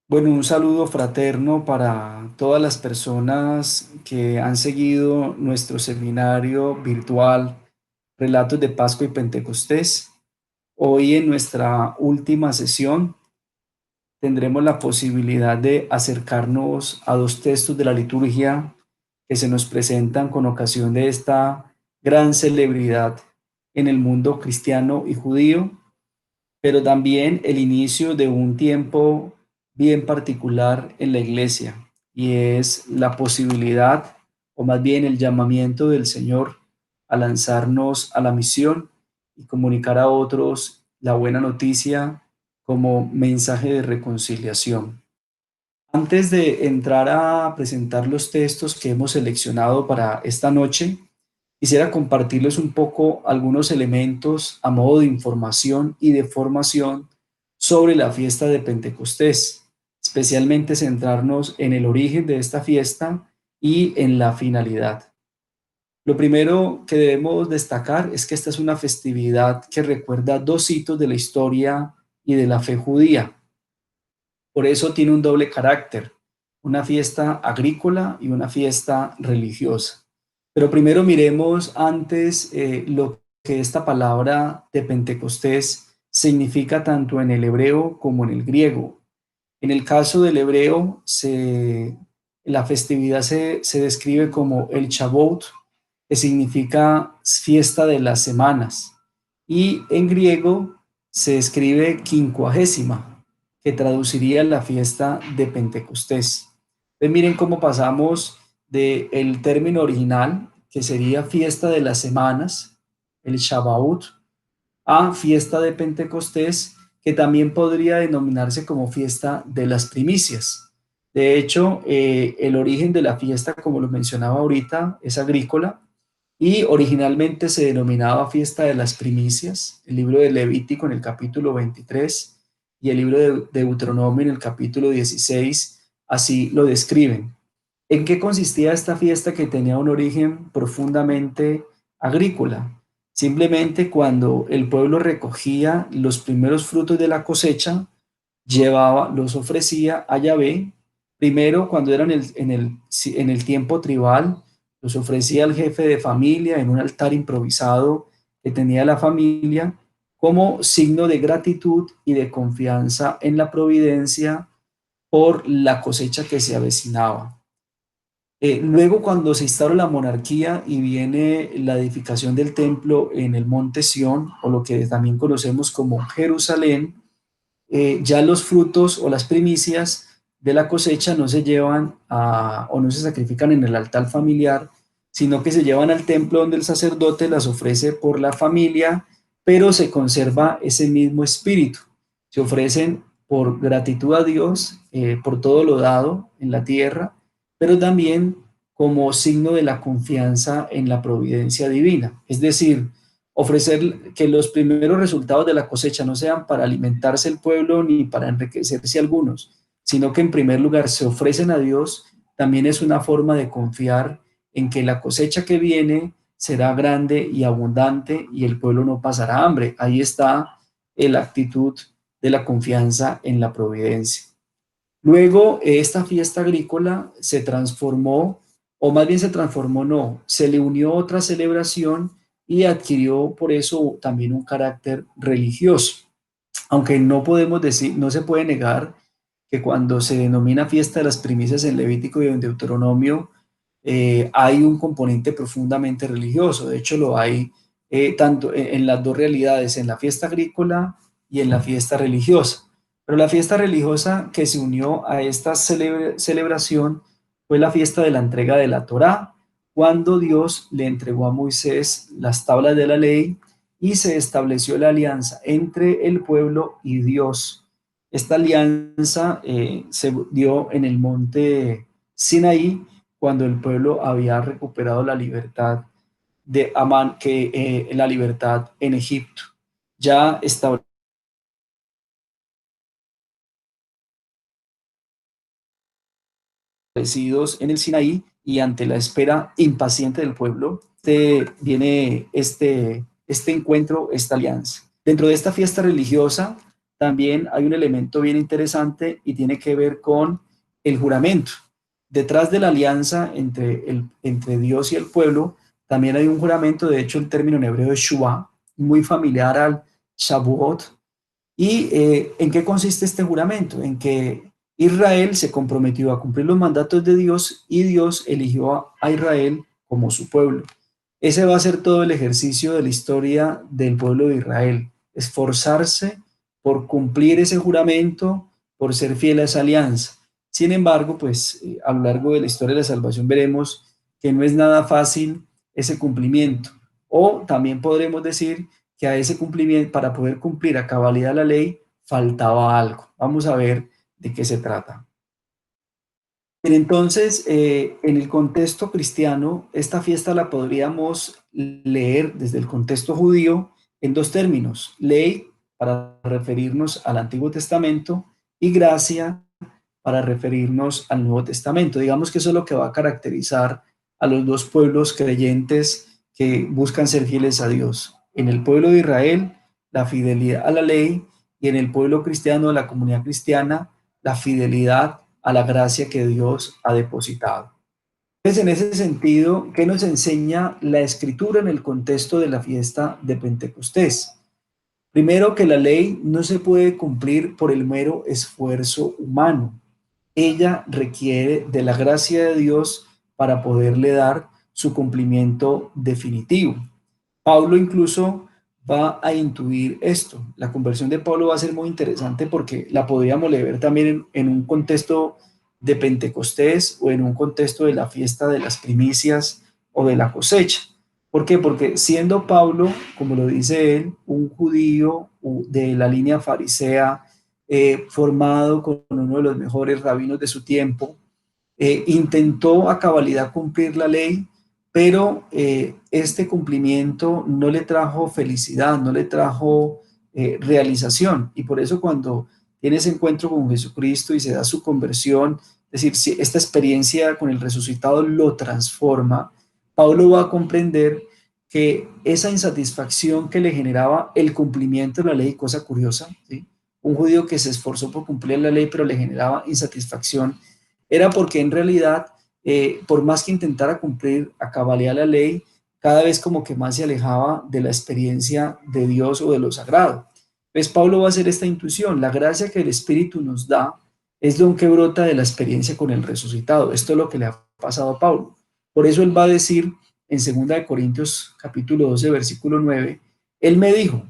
Bueno, un saludo fraterno para todas las personas que han seguido nuestro seminario virtual Relatos de Pascua y Pentecostés. Hoy en nuestra última sesión tendremos la posibilidad de acercarnos a dos textos de la liturgia que se nos presentan con ocasión de esta gran celebridad en el mundo cristiano y judío, pero también el inicio de un tiempo bien particular en la iglesia, y es la posibilidad, o más bien el llamamiento del Señor a lanzarnos a la misión y comunicar a otros la buena noticia como mensaje de reconciliación. Antes de entrar a presentar los textos que hemos seleccionado para esta noche, quisiera compartirles un poco algunos elementos a modo de información y de formación sobre la fiesta de Pentecostés, especialmente centrarnos en el origen de esta fiesta y en la finalidad. Lo primero que debemos destacar es que esta es una festividad que recuerda dos hitos de la historia y de la fe judía. Por eso tiene un doble carácter, una fiesta agrícola y una fiesta religiosa. Pero primero miremos antes lo que esta palabra de Pentecostés significa tanto en el hebreo como en el griego. En el caso del hebreo, la festividad se describe como el Shavuot, que significa fiesta de las semanas, y en griego se escribe quincuagésima, que traduciría la fiesta de Pentecostés. Entonces miren cómo pasamos del término original, que sería fiesta de las semanas, el Shavuot, a fiesta de Pentecostés, que también podría denominarse como fiesta de las primicias. De hecho, el origen de la fiesta, como lo mencionaba ahorita, es agrícola y originalmente se denominaba fiesta de las primicias. El libro de Levítico en el capítulo 23 y el libro de Deuteronomio en el capítulo 16 así lo describen. ¿En qué consistía esta fiesta que tenía un origen profundamente agrícola? Simplemente cuando el pueblo recogía los primeros frutos de la cosecha, los ofrecía a Yahvé. Primero, cuando era en el tiempo tribal, los ofrecía al jefe de familia en un altar improvisado que tenía la familia como signo de gratitud y de confianza en la providencia por la cosecha que se avecinaba. Luego, cuando se instaura la monarquía y viene la edificación del templo en el monte Sión, o lo que también conocemos como Jerusalén, ya los frutos o las primicias de la cosecha no se llevan o no se sacrifican en el altar familiar, sino que se llevan al templo donde el sacerdote las ofrece por la familia, pero se conserva ese mismo espíritu. Se ofrecen por gratitud a Dios, por todo lo dado en la tierra, pero también como signo de la confianza en la providencia divina. Es decir, ofrecer que los primeros resultados de la cosecha no sean para alimentarse el pueblo ni para enriquecerse algunos, sino que en primer lugar se ofrecen a Dios, también es una forma de confiar en que la cosecha que viene será grande y abundante y el pueblo no pasará hambre. Ahí está la actitud de la confianza en la providencia. Luego, esta fiesta agrícola se transformó, o más bien se transformó, no, se le unió otra celebración y adquirió por eso también un carácter religioso. Aunque no podemos decir, no se puede negar que cuando se denomina fiesta de las primicias en Levítico y en Deuteronomio, hay un componente profundamente religioso. De hecho, lo hay tanto en las dos realidades, en la fiesta agrícola y en la fiesta religiosa. Pero la fiesta religiosa que se unió a esta celebración fue la fiesta de la entrega de la Torá, cuando Dios le entregó a Moisés las tablas de la ley y se estableció la alianza entre el pueblo y Dios. Esta alianza se dio en el monte Sinaí, cuando el pueblo había recuperado la libertad de Amán, la libertad en Egipto. Ya establecidos en el Sinaí y ante la espera impaciente del pueblo, viene este encuentro, esta alianza. Dentro de esta fiesta religiosa también hay un elemento bien interesante y tiene que ver con el juramento. Detrás de la alianza entre Dios y el pueblo, también hay un juramento. De hecho, el término en hebreo es Shuvah, muy familiar al Shavuot. ¿Y en qué consiste este juramento? En que Israel se comprometió a cumplir los mandatos de Dios y Dios eligió a Israel como su pueblo. Ese va a ser todo el ejercicio de la historia del pueblo de Israel, esforzarse por cumplir ese juramento, por ser fiel a esa alianza. Sin embargo, pues a lo largo de la historia de la salvación veremos que no es nada fácil ese cumplimiento. O también podremos decir que a ese cumplimiento, para poder cumplir a cabalidad la ley, faltaba algo. Vamos a ver de qué se trata. Entonces, en el contexto cristiano, esta fiesta la podríamos leer desde el contexto judío en dos términos: ley para referirnos al Antiguo Testamento y gracia para referirnos al Nuevo Testamento. Digamos que eso es lo que va a caracterizar a los dos pueblos creyentes que buscan ser fieles a Dios. En el pueblo de Israel, la fidelidad a la ley, y en el pueblo cristiano, de la comunidad cristiana, la fidelidad a la gracia que Dios ha depositado. Entonces, en ese sentido, ¿qué nos enseña la Escritura en el contexto de la fiesta de Pentecostés? Primero, que la ley no se puede cumplir por el mero esfuerzo humano. Ella requiere de la gracia de Dios para poderle dar su cumplimiento definitivo. Pablo incluso va a intuir esto. La conversión de Pablo va a ser muy interesante porque la podríamos leer también en un contexto de Pentecostés o en un contexto de la fiesta de las primicias o de la cosecha. ¿Por qué? Porque siendo Pablo, como lo dice él, un judío de la línea farisea, formado con uno de los mejores rabinos de su tiempo, intentó a cabalidad cumplir la ley, pero este cumplimiento no le trajo felicidad, no le trajo realización. Y por eso cuando tiene ese encuentro con Jesucristo y se da su conversión, es decir, si esta experiencia con el resucitado lo transforma, Pablo va a comprender que esa insatisfacción que le generaba el cumplimiento de la ley, cosa curiosa, ¿sí? Un judío que se esforzó por cumplir la ley, pero le generaba insatisfacción, era porque en realidad, por más que intentara cumplir a cabalidad la ley, cada vez como que más se alejaba de la experiencia de Dios o de lo sagrado. Pues Pablo va a hacer esta intuición: la gracia que el Espíritu nos da es don que brota de la experiencia con el resucitado. Esto es lo que le ha pasado a Pablo. Por eso él va a decir en 2 Corintios capítulo 12, versículo 9, él me dijo,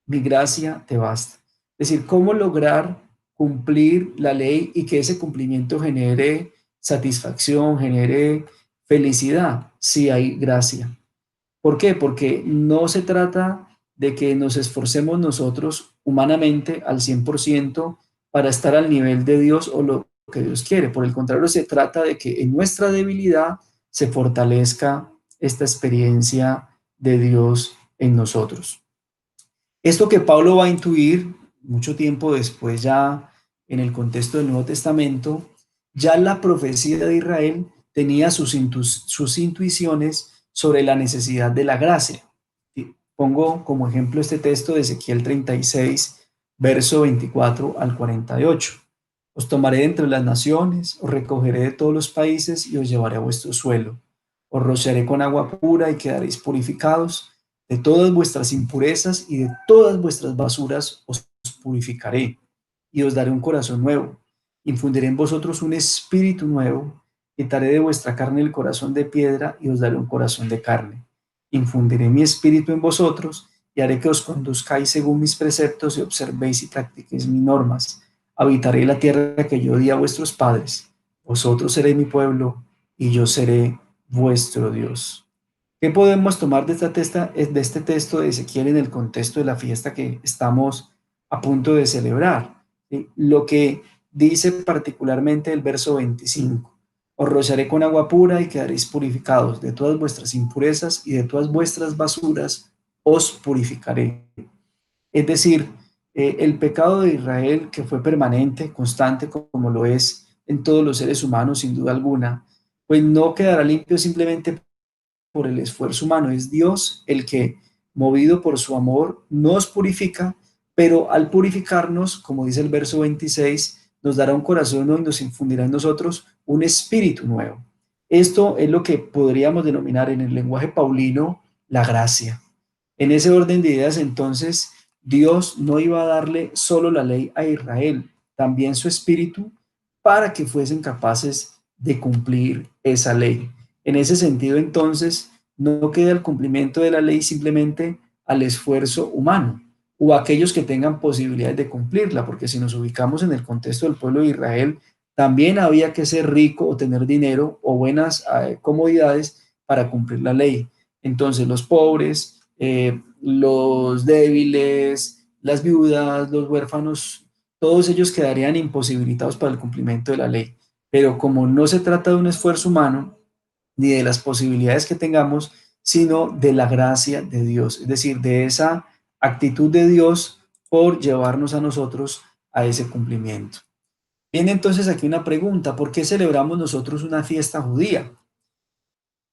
mi gracia te basta. Es decir, cómo lograr cumplir la ley y que ese cumplimiento genere satisfacción, genere felicidad, si hay gracia. ¿Por qué? Porque no se trata de que nos esforcemos nosotros humanamente al 100% para estar al nivel de Dios o lo que Dios quiere. Por el contrario, se trata de que en nuestra debilidad se fortalezca esta experiencia de Dios en nosotros. Esto que Pablo va a intuir mucho tiempo después, ya en el contexto del Nuevo Testamento, ya la profecía de Israel tenía sus intuiciones sobre la necesidad de la gracia. Y pongo como ejemplo este texto de Ezequiel 36, verso 24 al 48. Os tomaré de entre las naciones, os recogeré de todos los países y os llevaré a vuestro suelo. Os rociaré con agua pura y quedaréis purificados. De todas vuestras impurezas y de todas vuestras basuras os purificaré y os daré un corazón nuevo. Infundiré en vosotros un espíritu nuevo. Quitaré de vuestra carne el corazón de piedra y os daré un corazón de carne. Infundiré mi espíritu en vosotros y haré que os conduzcáis según mis preceptos y observéis y practiquéis mis normas. Habitaré la tierra que yo di a vuestros padres. Vosotros seréis mi pueblo y yo seré vuestro Dios. ¿Qué podemos tomar de este texto de Ezequiel en el contexto de la fiesta que estamos a punto de celebrar? ¿Sí? Lo que dice particularmente el verso 25: os rociaré con agua pura y quedaréis purificados. De todas vuestras impurezas y de todas vuestras basuras os purificaré. Es decir, el pecado de Israel, que fue permanente, constante, como lo es en todos los seres humanos, sin duda alguna, pues no quedará limpio simplemente por el esfuerzo humano. Es Dios el que, movido por su amor, nos purifica pero al purificarnos, como dice el verso 26, nos dará un corazón nuevo y nos infundirá en nosotros un espíritu nuevo. Esto es lo que podríamos denominar en el lenguaje paulino la gracia. En ese orden de ideas, entonces, Dios no iba a darle solo la ley a Israel, también su espíritu, para que fuesen capaces de cumplir esa ley. En ese sentido, entonces, no queda el cumplimiento de la ley simplemente al esfuerzo humano o a aquellos que tengan posibilidades de cumplirla, porque si nos ubicamos en el contexto del pueblo de Israel, también había que ser rico o tener dinero o buenas comodidades para cumplir la ley. Entonces, los pobres, los débiles, las viudas, los huérfanos, todos ellos quedarían imposibilitados para el cumplimiento de la ley. Pero como no se trata de un esfuerzo humano, ni de las posibilidades que tengamos, sino de la gracia de Dios, es decir, de esa actitud de Dios por llevarnos a nosotros a ese cumplimiento. Viene entonces aquí una pregunta: ¿por qué celebramos nosotros una fiesta judía?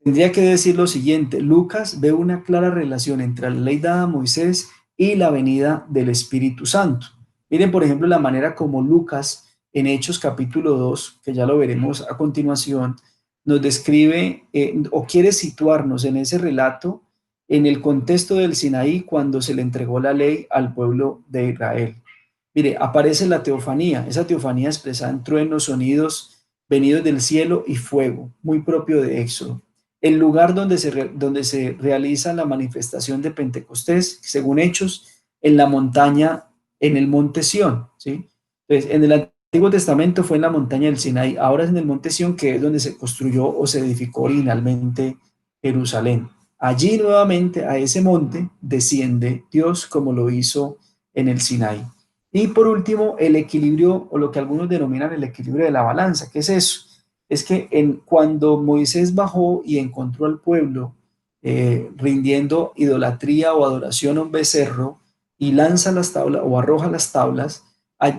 Tendría que decir lo siguiente: Lucas ve una clara relación entre la ley dada a Moisés y la venida del Espíritu Santo. Miren, por ejemplo, la manera como Lucas, en Hechos capítulo 2, que ya lo veremos a continuación, nos describe o quiere situarnos en ese relato en el contexto del Sinaí cuando se le entregó la ley al pueblo de Israel. Mire, aparece la teofanía, esa teofanía expresada en truenos, sonidos venidos del cielo y fuego, muy propio de Éxodo. El lugar donde se realiza la manifestación de Pentecostés, según Hechos, en la montaña, en el monte Sión, ¿sí? Entonces, en el Antiguo Testamento fue en la montaña del Sinaí, ahora es en el monte Sión, que es donde se construyó o se edificó originalmente Jerusalén. Allí nuevamente a ese monte desciende Dios como lo hizo en el Sinaí. Y por último, el equilibrio, o lo que algunos denominan el equilibrio de la balanza. ¿Qué es eso? Es que cuando Moisés bajó y encontró al pueblo rindiendo idolatría o adoración a un becerro y lanza las tablas o arroja las tablas,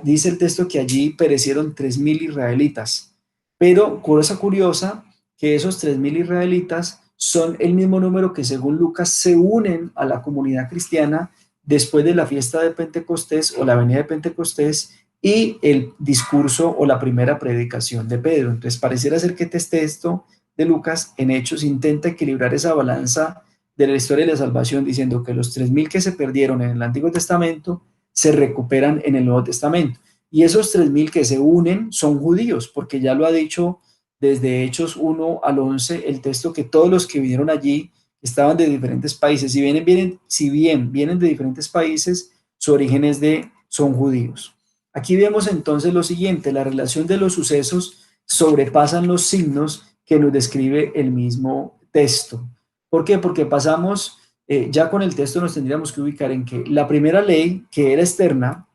dice el texto que allí perecieron 3.000 israelitas. Pero, cosa curiosa, que esos 3.000 israelitas son el mismo número que según Lucas se unen a la comunidad cristiana después de la fiesta de Pentecostés o la venida de Pentecostés y el discurso o la primera predicación de Pedro. Entonces, pareciera ser que este texto de Lucas en Hechos intenta equilibrar esa balanza de la historia de la salvación, diciendo que los 3.000 que se perdieron en el Antiguo Testamento se recuperan en el Nuevo Testamento. Y esos 3.000 que se unen son judíos, porque ya lo ha dicho desde Hechos 1 al 11 el texto, que todos los que vinieron allí estaban de diferentes países. Si bien vienen de diferentes países, su origen son judíos. Aquí vemos entonces lo siguiente: la relación de los sucesos sobrepasan los signos que nos describe el mismo texto. ¿Por qué? Porque pasamos, ya con el texto nos tendríamos que ubicar en que la primera ley, que era externa,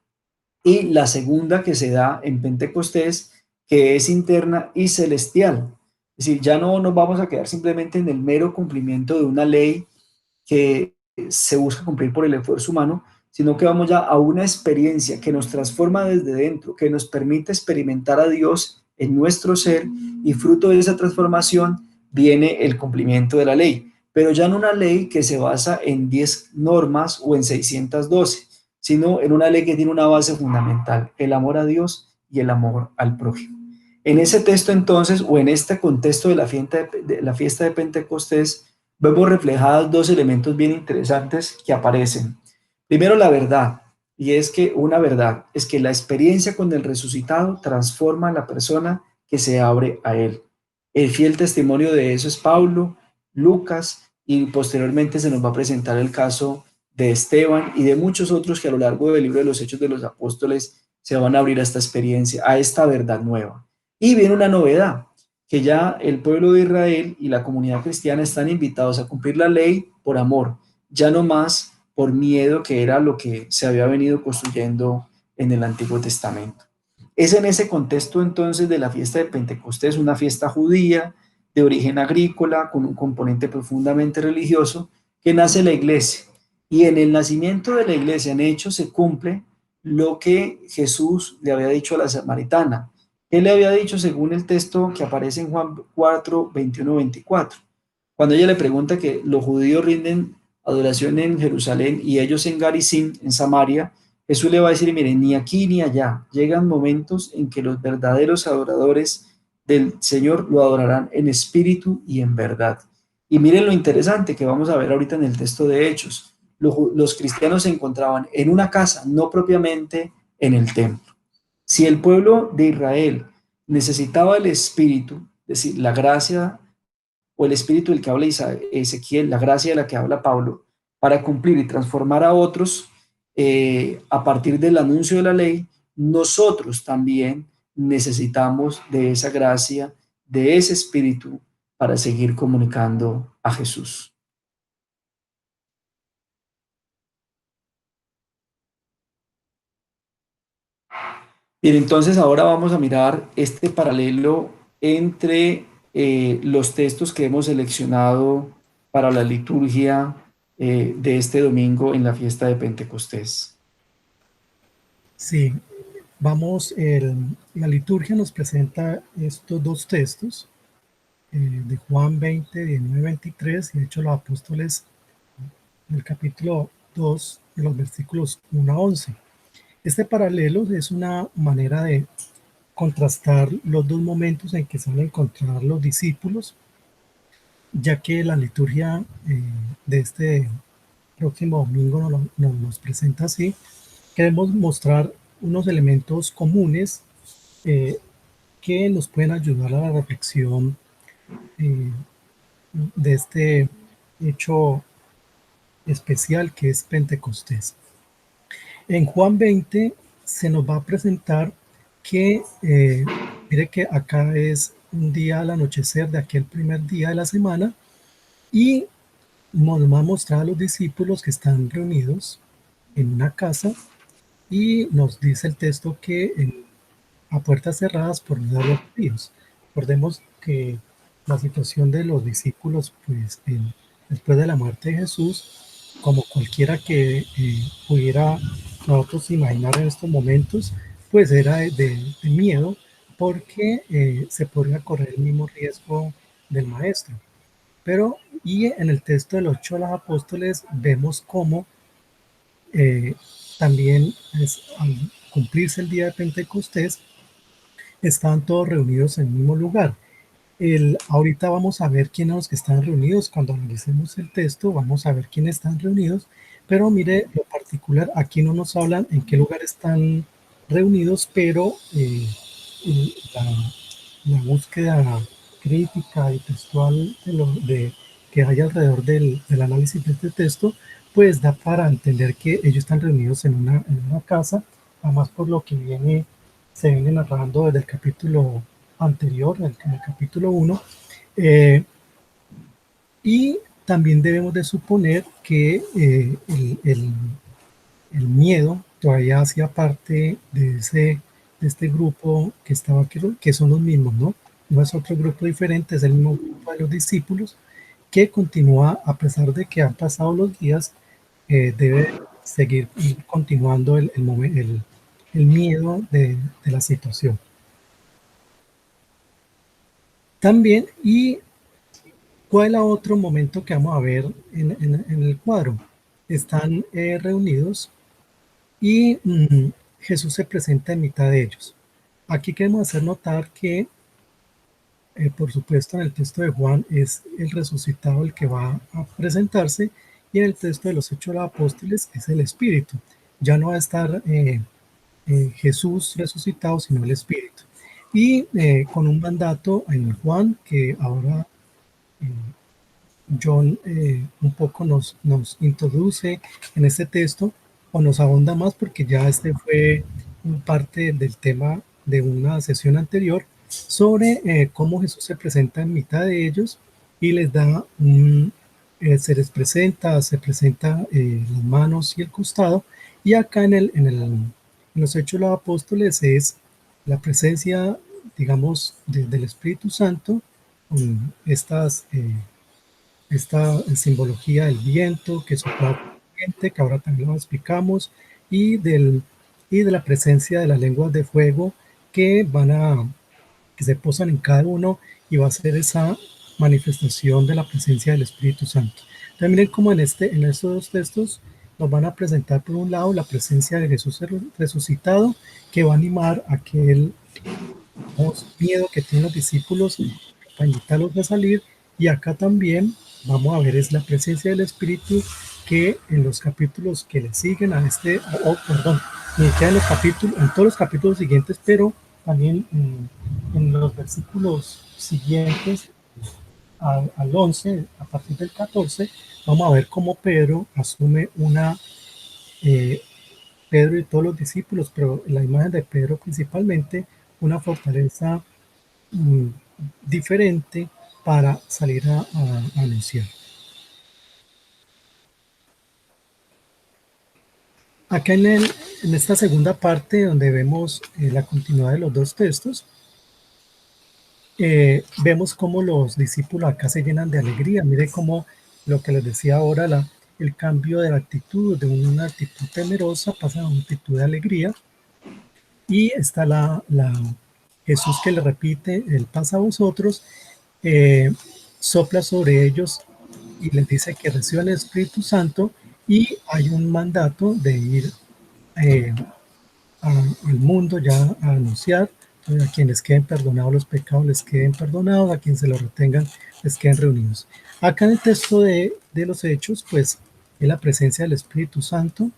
y la segunda que se da en Pentecostés, que es interna y celestial. Es decir, ya no nos vamos a quedar simplemente en el mero cumplimiento de una ley que se busca cumplir por el esfuerzo humano, sino que vamos ya a una experiencia que nos transforma desde dentro, que nos permite experimentar a Dios en nuestro ser, y fruto de esa transformación viene el cumplimiento de la ley, pero ya no una ley que se basa en 10 normas o en 612, sino en una ley que tiene una base fundamental: el amor a Dios y el amor al prójimo. En ese texto entonces, o en este contexto de la fiesta de Pentecostés, vemos reflejados dos elementos bien interesantes que aparecen. Primero, la verdad, y es que una verdad es que la experiencia con el resucitado transforma a la persona que se abre a él. El fiel testimonio de eso es Pablo, Lucas, y posteriormente se nos va a presentar el caso de Esteban y de muchos otros que a lo largo del libro de los Hechos de los Apóstoles se van a abrir a esta experiencia, a esta verdad nueva. Y viene una novedad: que ya el pueblo de Israel y la comunidad cristiana están invitados a cumplir la ley por amor, ya no más por miedo, que era lo que se había venido construyendo en el Antiguo Testamento. Es en ese contexto entonces de la fiesta de Pentecostés, una fiesta judía de origen agrícola con un componente profundamente religioso, que nace la iglesia. Y en el nacimiento de la iglesia, en Hechos, se cumple lo que Jesús le había dicho a la samaritana. Él le había dicho, según el texto que aparece en Juan 4, 21, 24, cuando ella le pregunta que los judíos rinden adoración en Jerusalén y ellos en Garizim, en Samaria, Jesús le va a decir, miren, ni aquí ni allá. Llegan momentos en que los verdaderos adoradores del Señor lo adorarán en espíritu y en verdad. Y miren lo interesante que vamos a ver ahorita en el texto de Hechos. Los cristianos se encontraban en una casa, no propiamente en el templo. Si el pueblo de Israel necesitaba el espíritu, es decir, la gracia o el espíritu del que habla Ezequiel, la gracia de la que habla Pablo, para cumplir y transformar a otros a partir del anuncio de la ley, nosotros también necesitamos de esa gracia, de ese espíritu para seguir comunicando a Jesús. Bien, entonces ahora vamos a mirar este paralelo entre los textos que hemos seleccionado para la liturgia de este domingo en la fiesta de Pentecostés. Sí, la liturgia nos presenta estos dos textos de Juan 20, 19, 23 y de hecho los apóstoles en el capítulo 2 de los versículos 1 a 11. Este paralelo es una manera de contrastar los dos momentos en que se van a encontrar los discípulos, ya que la liturgia de este próximo domingo nos presenta así. Queremos mostrar unos elementos comunes eh, que nos pueden ayudar a la reflexión eh, de este hecho especial que es Pentecostés. En Juan 20 se nos va a presentar que, mire que acá es un día al anochecer de aquel primer día de la semana y nos va a mostrar a los discípulos que están reunidos en una casa y nos dice el texto que a puertas cerradas por miedo a los judíos. Recordemos que la situación de los discípulos, pues después de la muerte de Jesús, como cualquiera que pudiera nosotros imaginar en estos momentos, pues era de miedo porque se podría correr el mismo riesgo del maestro. Pero, y en el texto del 8 de los apóstoles vemos cómo eh, también al cumplirse el día de Pentecostés, estaban todos reunidos en el mismo lugar. Ahorita vamos a ver quiénes son los que están reunidos. Cuando analicemos el texto, vamos a ver quiénes están reunidos. Pero mire, lo particular, aquí no nos hablan en qué lugar están reunidos, pero la búsqueda crítica y textual que hay alrededor del análisis de este texto, pues da para entender que ellos están reunidos en una casa, además por lo que se viene narrando desde el capítulo anterior, en el capítulo 1, y también debemos de suponer que el miedo todavía hacía parte de este grupo que estaba aquí, que son los mismos, ¿no? No es otro grupo diferente, es el mismo grupo de los discípulos que continúa, a pesar de que han pasado los días, debe seguir continuando el miedo de la situación. También, ¿y cuál es el otro momento que vamos a ver en el cuadro? Están reunidos y Jesús se presenta en mitad de ellos. Aquí queremos hacer notar que, por supuesto, en el texto de Juan es el resucitado el que va a presentarse y en el texto de los Hechos de los Apóstoles es el Espíritu. Ya no va a estar Jesús resucitado, sino el Espíritu. Y con un mandato en Juan que ahora eh, John un poco nos introduce en este texto o nos ahonda más porque ya este fue parte del tema de una sesión anterior sobre cómo Jesús se presenta en mitad de ellos y les da se presenta las manos y el costado y acá en los Hechos de los Apóstoles es la presencia, digamos, del Espíritu Santo con esta simbología del viento que soplaba que ahora también lo explicamos, y de la presencia de las lenguas de fuego que que se posan en cada uno y va a ser esa manifestación de la presencia del Espíritu Santo. También como en estos dos textos nos van a presentar por un lado la presencia de Jesús resucitado, que va a animar a aquel miedo que tienen los discípulos para invitarlos a salir. Y acá también vamos a ver es la presencia del Espíritu, que en los capítulos que le siguen a perdón, ni siquiera en los capítulos, en todos los capítulos siguientes, pero también en los versículos siguientes al 11, a partir del 14, vamos a ver cómo Pedro asume eh, Pedro y todos los discípulos, pero la imagen de Pedro principalmente, una fortaleza mm, diferente para salir a anunciar. Acá en esta segunda parte, donde vemos la continuidad de los dos textos, vemos cómo los discípulos acá se llenan de alegría. Mire cómo lo que les decía ahora, el cambio de la actitud, de una actitud temerosa, pasa a una actitud de alegría. Y está Jesús que le repite, Él pasa a vosotros, sopla sobre ellos y les dice que reciban el Espíritu Santo, y hay un mandato de ir eh, al mundo ya a anunciar. A quienes queden perdonados los pecados les queden perdonados, a quienes se los retengan les queden reunidos. Acá en el texto de los Hechos, pues es la presencia del Espíritu Santo.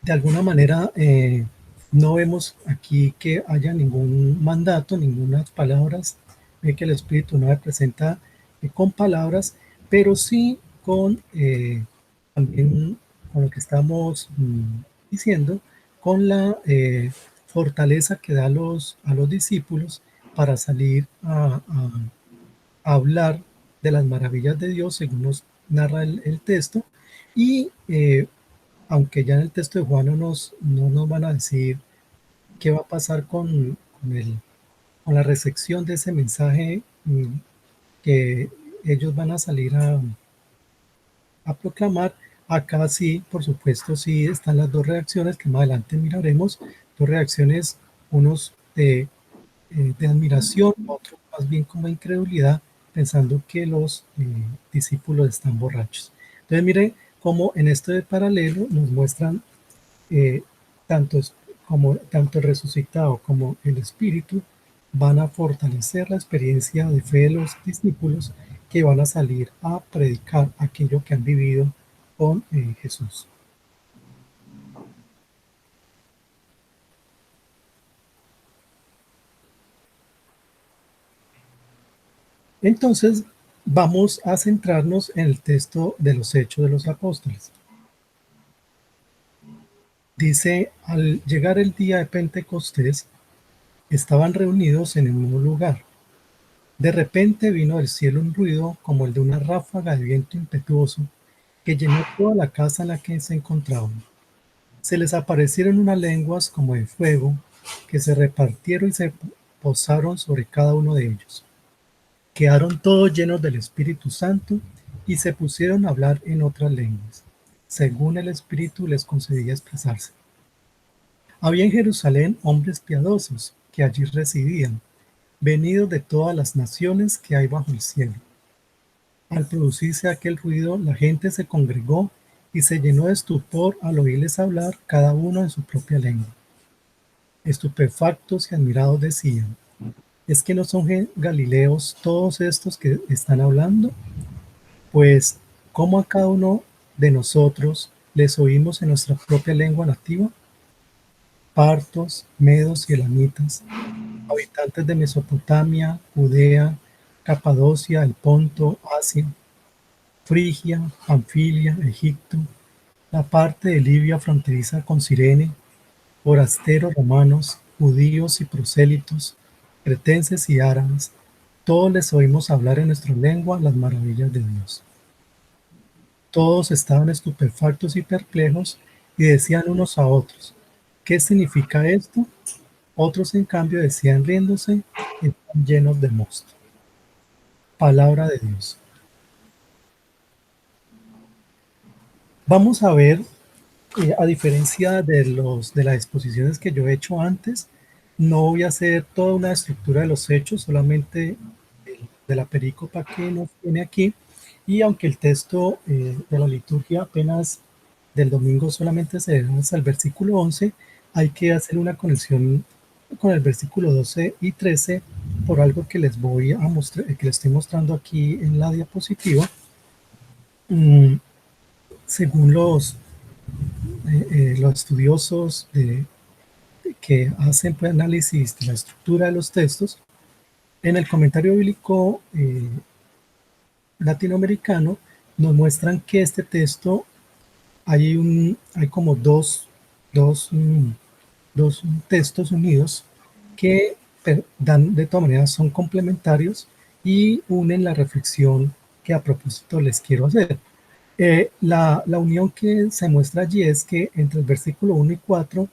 De alguna manera no vemos aquí que haya ningún mandato, ninguna palabras, ve que el Espíritu no se presenta con palabras, pero sí con también con lo que estamos diciendo, con la fortaleza que da a los discípulos para salir a hablar de las maravillas de Dios, según nos narra el texto. Y aunque ya en el texto de Juan no nos van a decir qué va a pasar con la recepción de ese mensaje que ellos van a salir a proclamar. Acá sí, por supuesto, sí están las dos reacciones que más adelante miraremos, dos reacciones, unos de admiración, otros más bien como incredulidad, pensando que los discípulos están borrachos. Entonces, mire cómo en este paralelo nos muestran eh, tanto, tanto el resucitado como el espíritu van a fortalecer la experiencia de fe de los discípulos, que van a salir a predicar aquello que han vivido con Jesús. Entonces, vamos a centrarnos en el texto de los Hechos de los Apóstoles. Dice, al llegar el día de Pentecostés, estaban reunidos en el mismo lugar. De repente vino del cielo un ruido como el de una ráfaga de viento impetuoso que llenó toda la casa en la que se encontraban. Se les aparecieron unas lenguas como de fuego que se repartieron y se posaron sobre cada uno de ellos. Quedaron todos llenos del Espíritu Santo y se pusieron a hablar en otras lenguas, según el Espíritu les concedía expresarse. Había en Jerusalén hombres piadosos que allí residían, venidos de todas las naciones que hay bajo el cielo. Al producirse aquel ruido, la gente se congregó y se llenó de estupor al oírles hablar cada uno en su propia lengua. Estupefactos y admirados decían, ¿es que no son galileos todos estos que están hablando? Pues, ¿cómo a cada uno de nosotros les oímos en nuestra propia lengua nativa? Partos, medos y elamitas, habitantes de Mesopotamia, Judea, Capadocia, el Ponto, Asia, Frigia, Panfilia, Egipto, la parte de Libia fronteriza con Cirene, forasteros romanos, judíos y prosélitos, cretenses y árabes, todos les oímos hablar en nuestra lengua las maravillas de Dios. Todos estaban estupefactos y perplejos y decían unos a otros, ¿qué significa esto? Otros, en cambio, decían riéndose, están llenos de mosto. Palabra de Dios. Vamos a ver, a diferencia de las exposiciones que yo he hecho antes, no voy a hacer toda una estructura de los hechos, solamente de la perícopa que nos tiene aquí. Y aunque el texto de la liturgia apenas del domingo solamente se deja hasta el versículo 11, hay que hacer una conexión con el versículo 12 y 13 por algo que les voy a mostrar, que les estoy mostrando aquí en la diapositiva. Según los estudiosos que hacen pues, análisis de la estructura de los textos, en el comentario bíblico latinoamericano nos muestran que este texto hay como dos, dos textos unidos que dan de todas maneras son complementarios y unen la reflexión que a propósito les quiero hacer. La unión que se muestra allí es que entre el versículo 1 y 4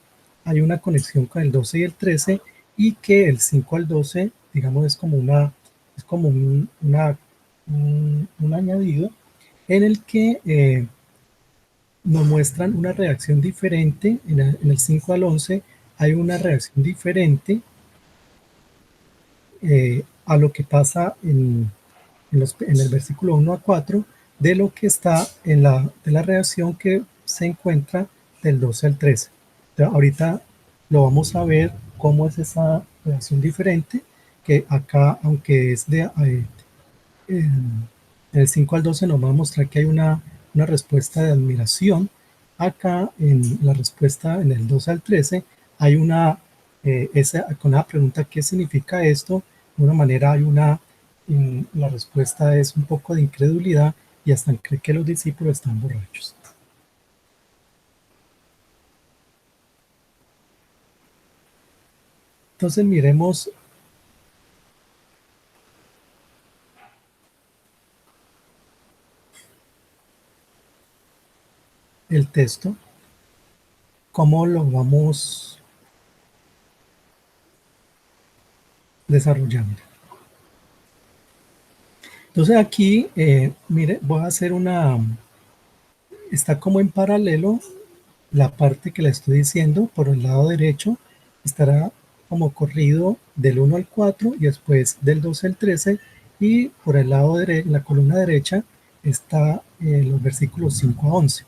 hay una conexión con el 12 y el 13 y que el 5 al 12, digamos, es como un añadido en el que nos muestran una reacción diferente. En el 5 al 11 hay una reacción diferente a lo que pasa en el versículo 1 a 4 de lo que está de la reacción que se encuentra del 12 al 13. Entonces, ahorita lo vamos a ver cómo es esa reacción diferente, que acá, aunque es en el 5 al 12 nos va a mostrar que hay una respuesta de admiración. Acá en la respuesta en el 12 al 13 hay con la pregunta ¿qué significa esto? De una manera hay la respuesta es un poco de incredulidad y hasta cree que los discípulos están borrachos. Entonces miremos el texto, cómo lo vamos desarrollando. Entonces aquí, mire, voy a hacer está como en paralelo la parte que le estoy diciendo. Por el lado derecho estará como corrido del 1 al 4 y después del 12 al 13, y por el lado derecho, en la columna derecha, está los versículos 5 a 11.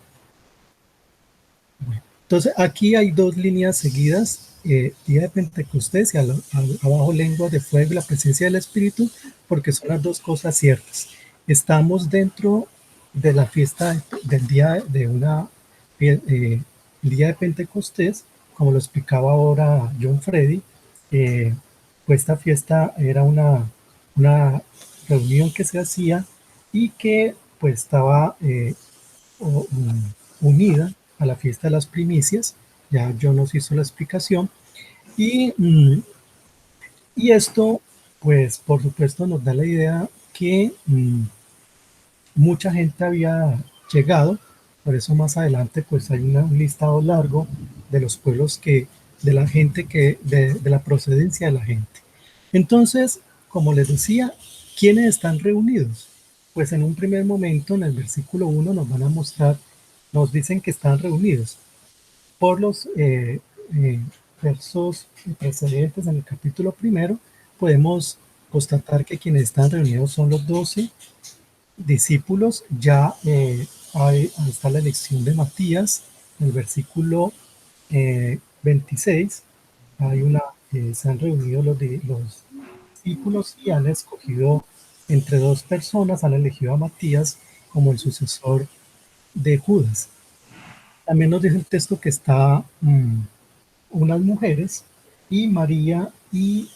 Bueno, entonces aquí hay dos líneas seguidas, día de Pentecostés y abajo lenguas de fuego y la presencia del Espíritu, porque son las dos cosas ciertas. Estamos dentro de la fiesta del día de el día de Pentecostés, como lo explicaba ahora John Freddy. Pues esta fiesta era una reunión que se hacía y que pues estaba unida a la fiesta de las primicias. Ya John nos hizo la explicación. Y, y esto, pues por supuesto, nos da la idea que mucha gente había llegado. Por eso más adelante, pues hay un listado largo de los pueblos de la gente de la procedencia de la gente. Entonces, como les decía, ¿quiénes están reunidos? Pues en un primer momento, en el versículo 1, nos van a mostrar, nos dicen que están reunidos por los eh, versos precedentes en el capítulo primero. Podemos constatar que quienes están reunidos son los 12 discípulos. Ya ahí está la elección de Matías, en el versículo 26. Se han reunido los discípulos y han escogido entre dos personas, han elegido a Matías como el sucesor de Judas. También nos dice el texto que está unas mujeres y María y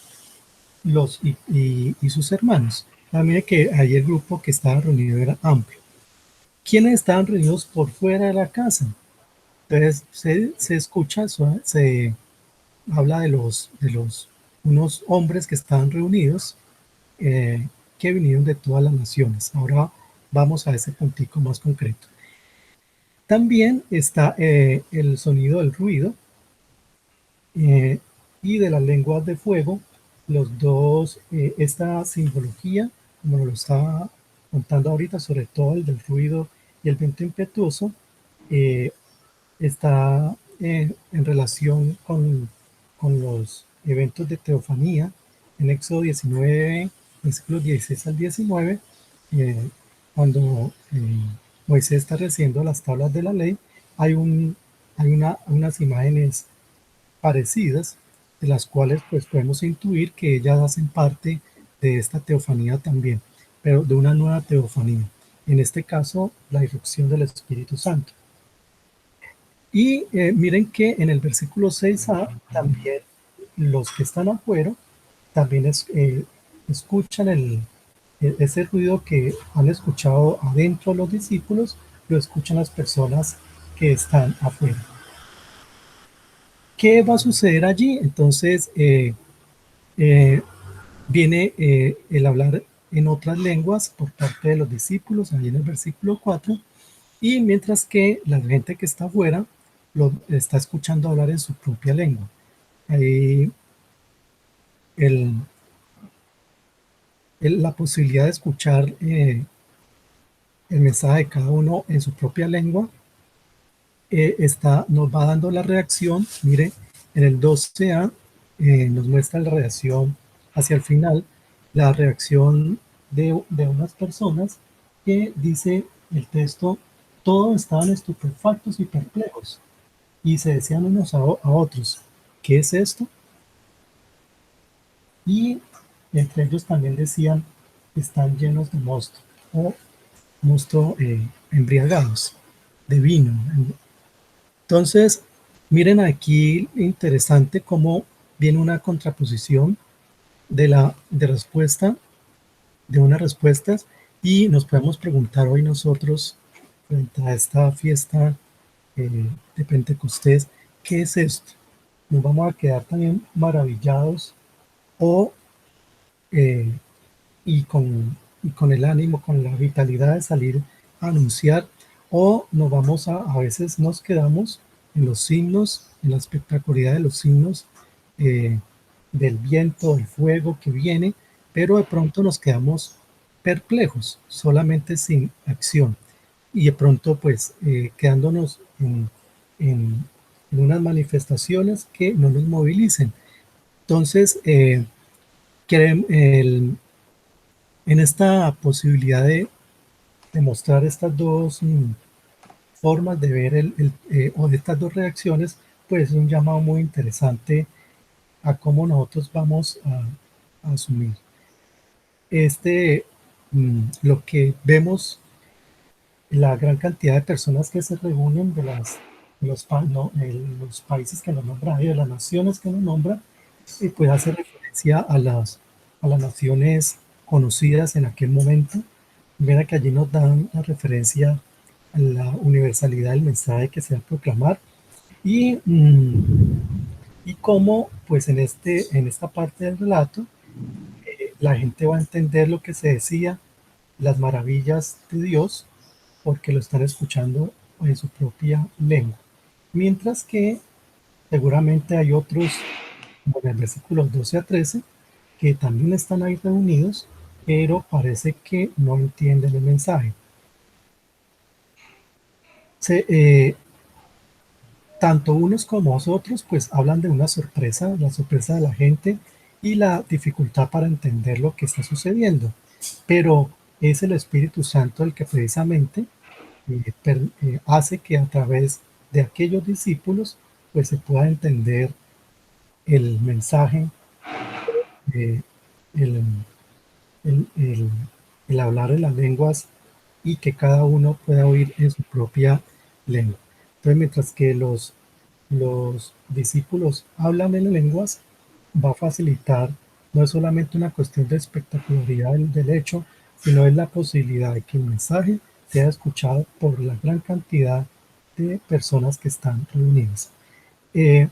sus hermanos. Mire que ahí el grupo que estaba reunido era amplio. ¿Quiénes estaban reunidos por fuera de la casa? Entonces se escucha, se habla de unos hombres que estaban reunidos, que vinieron de todas las naciones. Ahora vamos a ese puntico más concreto. También está el sonido del ruido y de las lenguas de fuego. Los dos, esta simbología, como lo estaba contando ahorita, sobre todo el del ruido y el viento impetuoso, eh, está en relación con los eventos de teofanía en Éxodo 19, versículos 16 al 19, cuando Moisés está recibiendo las tablas de la ley hay, unas imágenes parecidas, de las cuales pues podemos intuir que ellas hacen parte de esta teofanía también, pero de una nueva teofanía. En este caso, la irrupción del Espíritu Santo. Y miren que en el versículo 6a también los que están afuera también escuchan ese ruido que han escuchado adentro los discípulos, lo escuchan las personas que están afuera. ¿Qué va a suceder allí? Entonces eh, viene el hablar en otras lenguas por parte de los discípulos, ahí en el versículo 4, y mientras que la gente que está afuera lo está escuchando hablar en su propia lengua. Ahí el, la posibilidad de escuchar el mensaje de cada uno en su propia lengua nos va dando la reacción. Mire, en el 12a nos muestra la reacción hacia el final, la reacción de unas personas que dice el texto, todos estaban estupefactos y perplejos y se decían unos a otros, ¿qué es esto? Y entre ellos también decían, están llenos de mosto o mosto embriagados de vino. Entonces, miren aquí interesante cómo viene una contraposición de respuesta, de unas respuestas, y nos podemos preguntar hoy nosotros, frente a esta fiesta de Pentecostés, ¿qué es esto? Nos vamos a quedar también maravillados o eh, y con el ánimo, con la vitalidad de salir a anunciar, o nos vamos a veces nos quedamos en los signos, en la espectacularidad de los signos del viento, del fuego que viene, pero de pronto nos quedamos perplejos, solamente sin acción, y de pronto pues quedándonos en, en unas manifestaciones que no nos movilicen. Entonces, en esta posibilidad de mostrar estas dos formas de ver o de estas dos reacciones, pues es un llamado muy interesante a cómo nosotros vamos a asumir. Lo que vemos, la gran cantidad de personas que se reúnen los países que nos nombra y de las naciones que nos nombra, pues hace referencia a las naciones conocidas en aquel momento. Mira que allí nos dan la referencia a la universalidad del mensaje que se va a proclamar y cómo pues en esta parte del relato la gente va a entender lo que se decía, las maravillas de Dios, porque lo están escuchando en su propia lengua. Mientras que seguramente hay otros, como en el versículos 12 a 13, que también están ahí reunidos, pero parece que no entienden el mensaje. Se, Tanto unos como otros pues hablan de una sorpresa, la sorpresa de la gente y la dificultad para entender lo que está sucediendo. Pero es el Espíritu Santo el que precisamente hace que a través de aquellos discípulos pues se pueda entender el mensaje, eh, el, el, el hablar en las lenguas y que cada uno pueda oír en su propia lengua. Entonces, mientras que los discípulos hablan en lenguas, va a facilitar, no es solamente una cuestión de espectacularidad del hecho, sino es la posibilidad de que el mensaje sea escuchado por la gran cantidad de personas que están reunidas. Eh,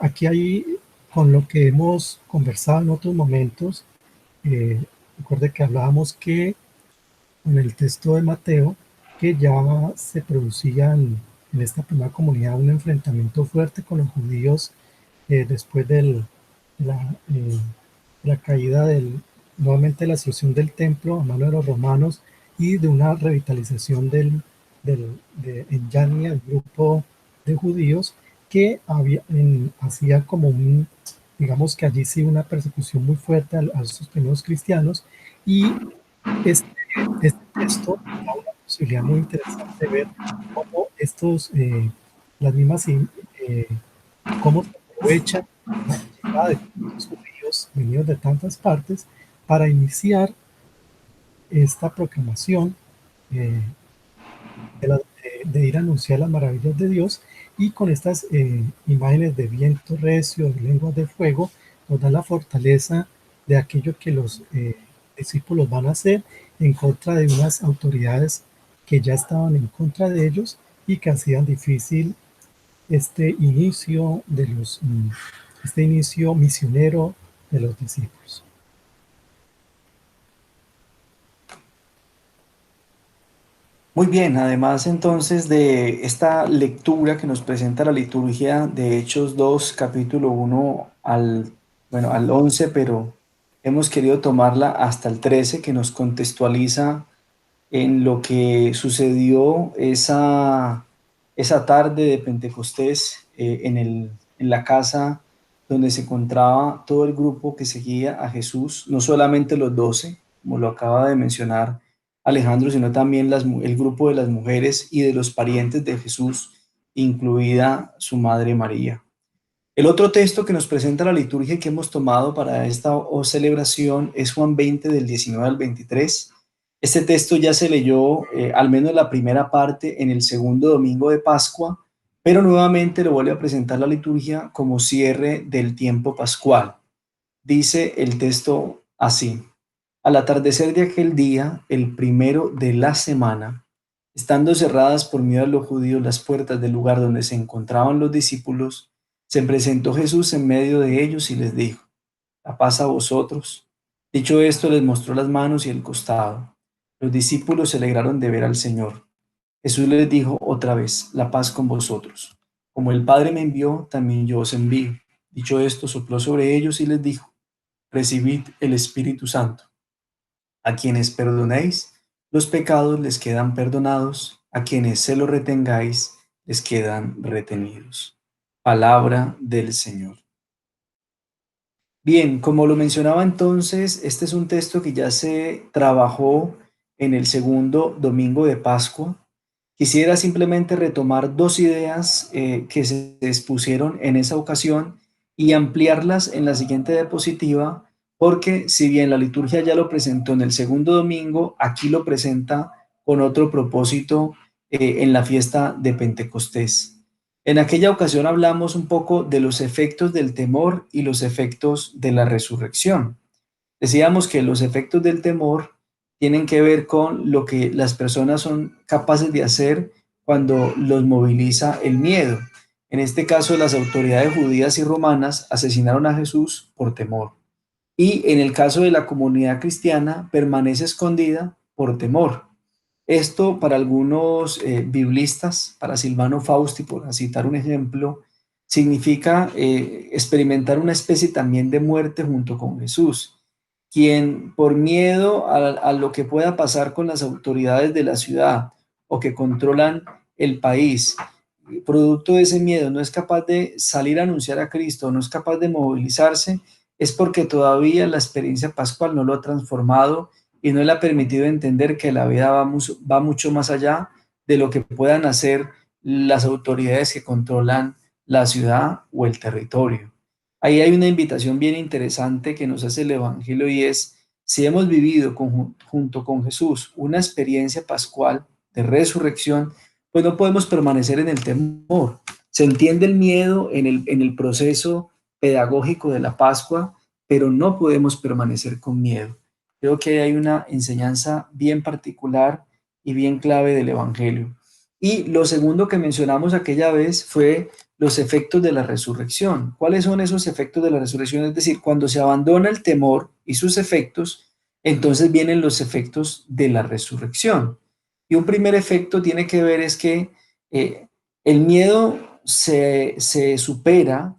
Aquí hay, con lo que hemos conversado en otros momentos, recuerde que hablábamos que en el texto de Mateo, que ya se producía en esta primera comunidad un enfrentamiento fuerte con los judíos después de la caída nuevamente la destrucción del templo a mano de los romanos y de una revitalización en Yania, el grupo de judíos que hacía como digamos que allí sí una persecución muy fuerte a esos primeros cristianos y este, este texto da una posibilidad muy interesante de ver cómo estos, las mismas, cómo se aprovechan la llegada de tantos judíos venidos de tantas partes para iniciar esta proclamación eh, de ir a anunciar las maravillas de Dios, y con estas imágenes de viento recio, de lenguas de fuego, nos da la fortaleza de aquello que los discípulos van a hacer en contra de unas autoridades que ya estaban en contra de ellos y que hacían difícil este inicio este inicio misionero de los discípulos. Muy bien, además entonces de esta lectura que nos presenta la liturgia de Hechos 2 capítulo 1 al 11, pero hemos querido tomarla hasta el 13, que nos contextualiza en lo que sucedió esa tarde de Pentecostés, en la casa donde se encontraba todo el grupo que seguía a Jesús, no solamente los 12, como lo acaba de mencionar Alejandro, sino también el grupo de las mujeres y de los parientes de Jesús, incluida su madre María. El otro texto que nos presenta la liturgia y que hemos tomado para esta celebración es Juan 20 del 19 al 23. Este texto ya se leyó al menos la primera parte en el segundo domingo de Pascua, pero nuevamente lo vuelve a presentar la liturgia como cierre del tiempo pascual. Dice el texto así: al atardecer de aquel día, el primero de la semana, estando cerradas por miedo a los judíos las puertas del lugar donde se encontraban los discípulos, se presentó Jesús en medio de ellos y les dijo: la paz a vosotros. Dicho esto, les mostró las manos y el costado. Los discípulos se alegraron de ver al Señor. Jesús les dijo otra vez: la paz con vosotros. Como el Padre me envió, también yo os envío. Dicho esto, sopló sobre ellos y les dijo: recibid el Espíritu Santo. A quienes perdonéis los pecados les quedan perdonados, a quienes se los retengáis les quedan retenidos. Palabra del Señor. Bien, como lo mencionaba entonces, este es un texto que ya se trabajó en el segundo domingo de Pascua. Quisiera simplemente retomar dos ideas que se expusieron en esa ocasión y ampliarlas en la siguiente diapositiva, porque si bien la liturgia ya lo presentó en el segundo domingo, aquí lo presenta con otro propósito en la fiesta de Pentecostés. En aquella ocasión hablamos un poco de los efectos del temor y los efectos de la resurrección. Decíamos que los efectos del temor tienen que ver con lo que las personas son capaces de hacer cuando los moviliza el miedo. En este caso, las autoridades judías y romanas asesinaron a Jesús por temor. Y en el caso de la comunidad cristiana, permanece escondida por temor. Esto para algunos biblistas, para Silvano Fausti, por citar un ejemplo, significa experimentar una especie también de muerte junto con Jesús, quien por miedo a lo que pueda pasar con las autoridades de la ciudad o que controlan el país, producto de ese miedo no es capaz de salir a anunciar a Cristo, no es capaz de movilizarse, es porque todavía la experiencia pascual no lo ha transformado y no le ha permitido entender que la vida va mucho más allá de lo que puedan hacer las autoridades que controlan la ciudad o el territorio. Ahí hay una invitación bien interesante que nos hace el Evangelio, y es: si hemos vivido junto con Jesús una experiencia pascual de resurrección, pues no podemos permanecer en el temor. Se entiende el miedo en el proceso pedagógico de la Pascua, pero no podemos permanecer con miedo. Creo que hay una enseñanza bien particular y bien clave del Evangelio. Y lo segundo que mencionamos aquella vez fue los efectos de la resurrección. ¿Cuáles son esos efectos de la resurrección? Es decir, cuando se abandona el temor y sus efectos, entonces vienen los efectos de la resurrección. Y un primer efecto tiene que ver es que el miedo se supera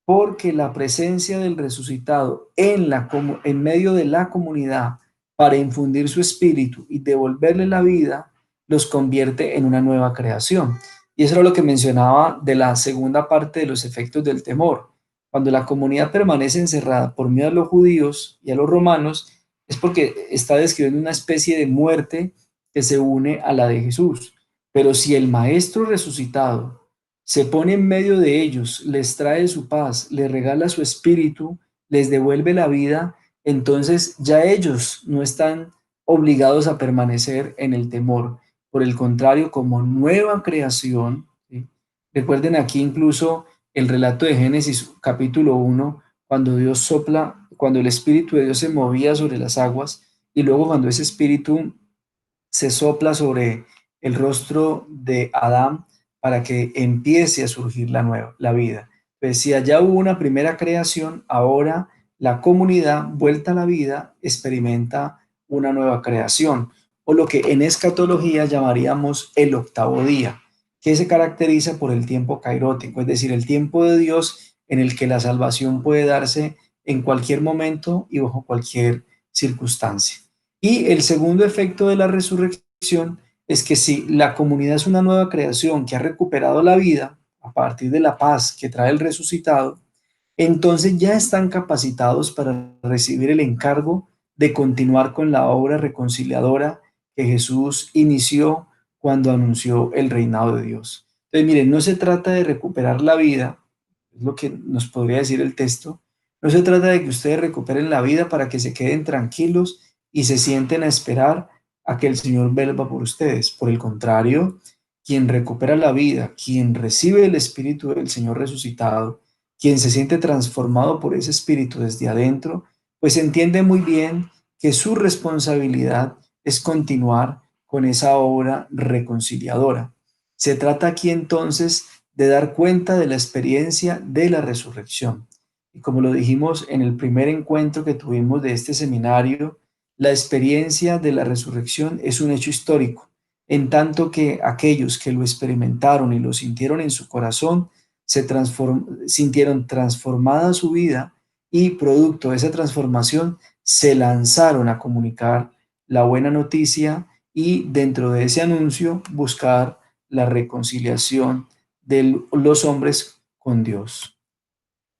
porque la presencia del resucitado en medio de la comunidad para infundir su espíritu y devolverle la vida, los convierte en una nueva creación. Y eso era lo que mencionaba de la segunda parte de los efectos del temor. Cuando la comunidad permanece encerrada por miedo a los judíos y a los romanos, es porque está describiendo una especie de muerte que se une a la de Jesús. Pero si el Maestro resucitado se pone en medio de ellos, les trae su paz, les regala su espíritu, les devuelve la vida, entonces ya ellos no están obligados a permanecer en el temor. Por el contrario, como nueva creación, ¿sí? Recuerden aquí incluso el relato de Génesis capítulo 1, cuando Dios sopla, cuando el Espíritu de Dios se movía sobre las aguas, y luego cuando ese Espíritu se sopla sobre el rostro de Adán para que empiece a surgir la vida. Pues si allá hubo una primera creación, ahora la comunidad vuelta a la vida experimenta una nueva creación, o lo que en escatología llamaríamos el octavo día, que se caracteriza por el tiempo kairótico, es decir, el tiempo de Dios en el que la salvación puede darse en cualquier momento y bajo cualquier circunstancia. Y el segundo efecto de la resurrección es que si la comunidad es una nueva creación que ha recuperado la vida a partir de la paz que trae el resucitado, entonces ya están capacitados para recibir el encargo de continuar con la obra reconciliadora que Jesús inició cuando anunció el reinado de Dios. Entonces, miren, no se trata de recuperar la vida, es lo que nos podría decir el texto, no se trata de que ustedes recuperen la vida para que se queden tranquilos y se sienten a esperar a que el Señor vuelva por ustedes. Por el contrario, quien recupera la vida, quien recibe el Espíritu del Señor resucitado, quien se siente transformado por ese Espíritu desde adentro, pues entiende muy bien que su responsabilidad es continuar con esa obra reconciliadora. Se trata aquí entonces de dar cuenta de la experiencia de la resurrección. Y como lo dijimos en el primer encuentro que tuvimos de este seminario, la experiencia de la resurrección es un hecho histórico, en tanto que aquellos que lo experimentaron y lo sintieron en su corazón sintieron transformada su vida y producto de esa transformación se lanzaron a comunicar la buena noticia y dentro de ese anuncio buscar la reconciliación de los hombres con Dios.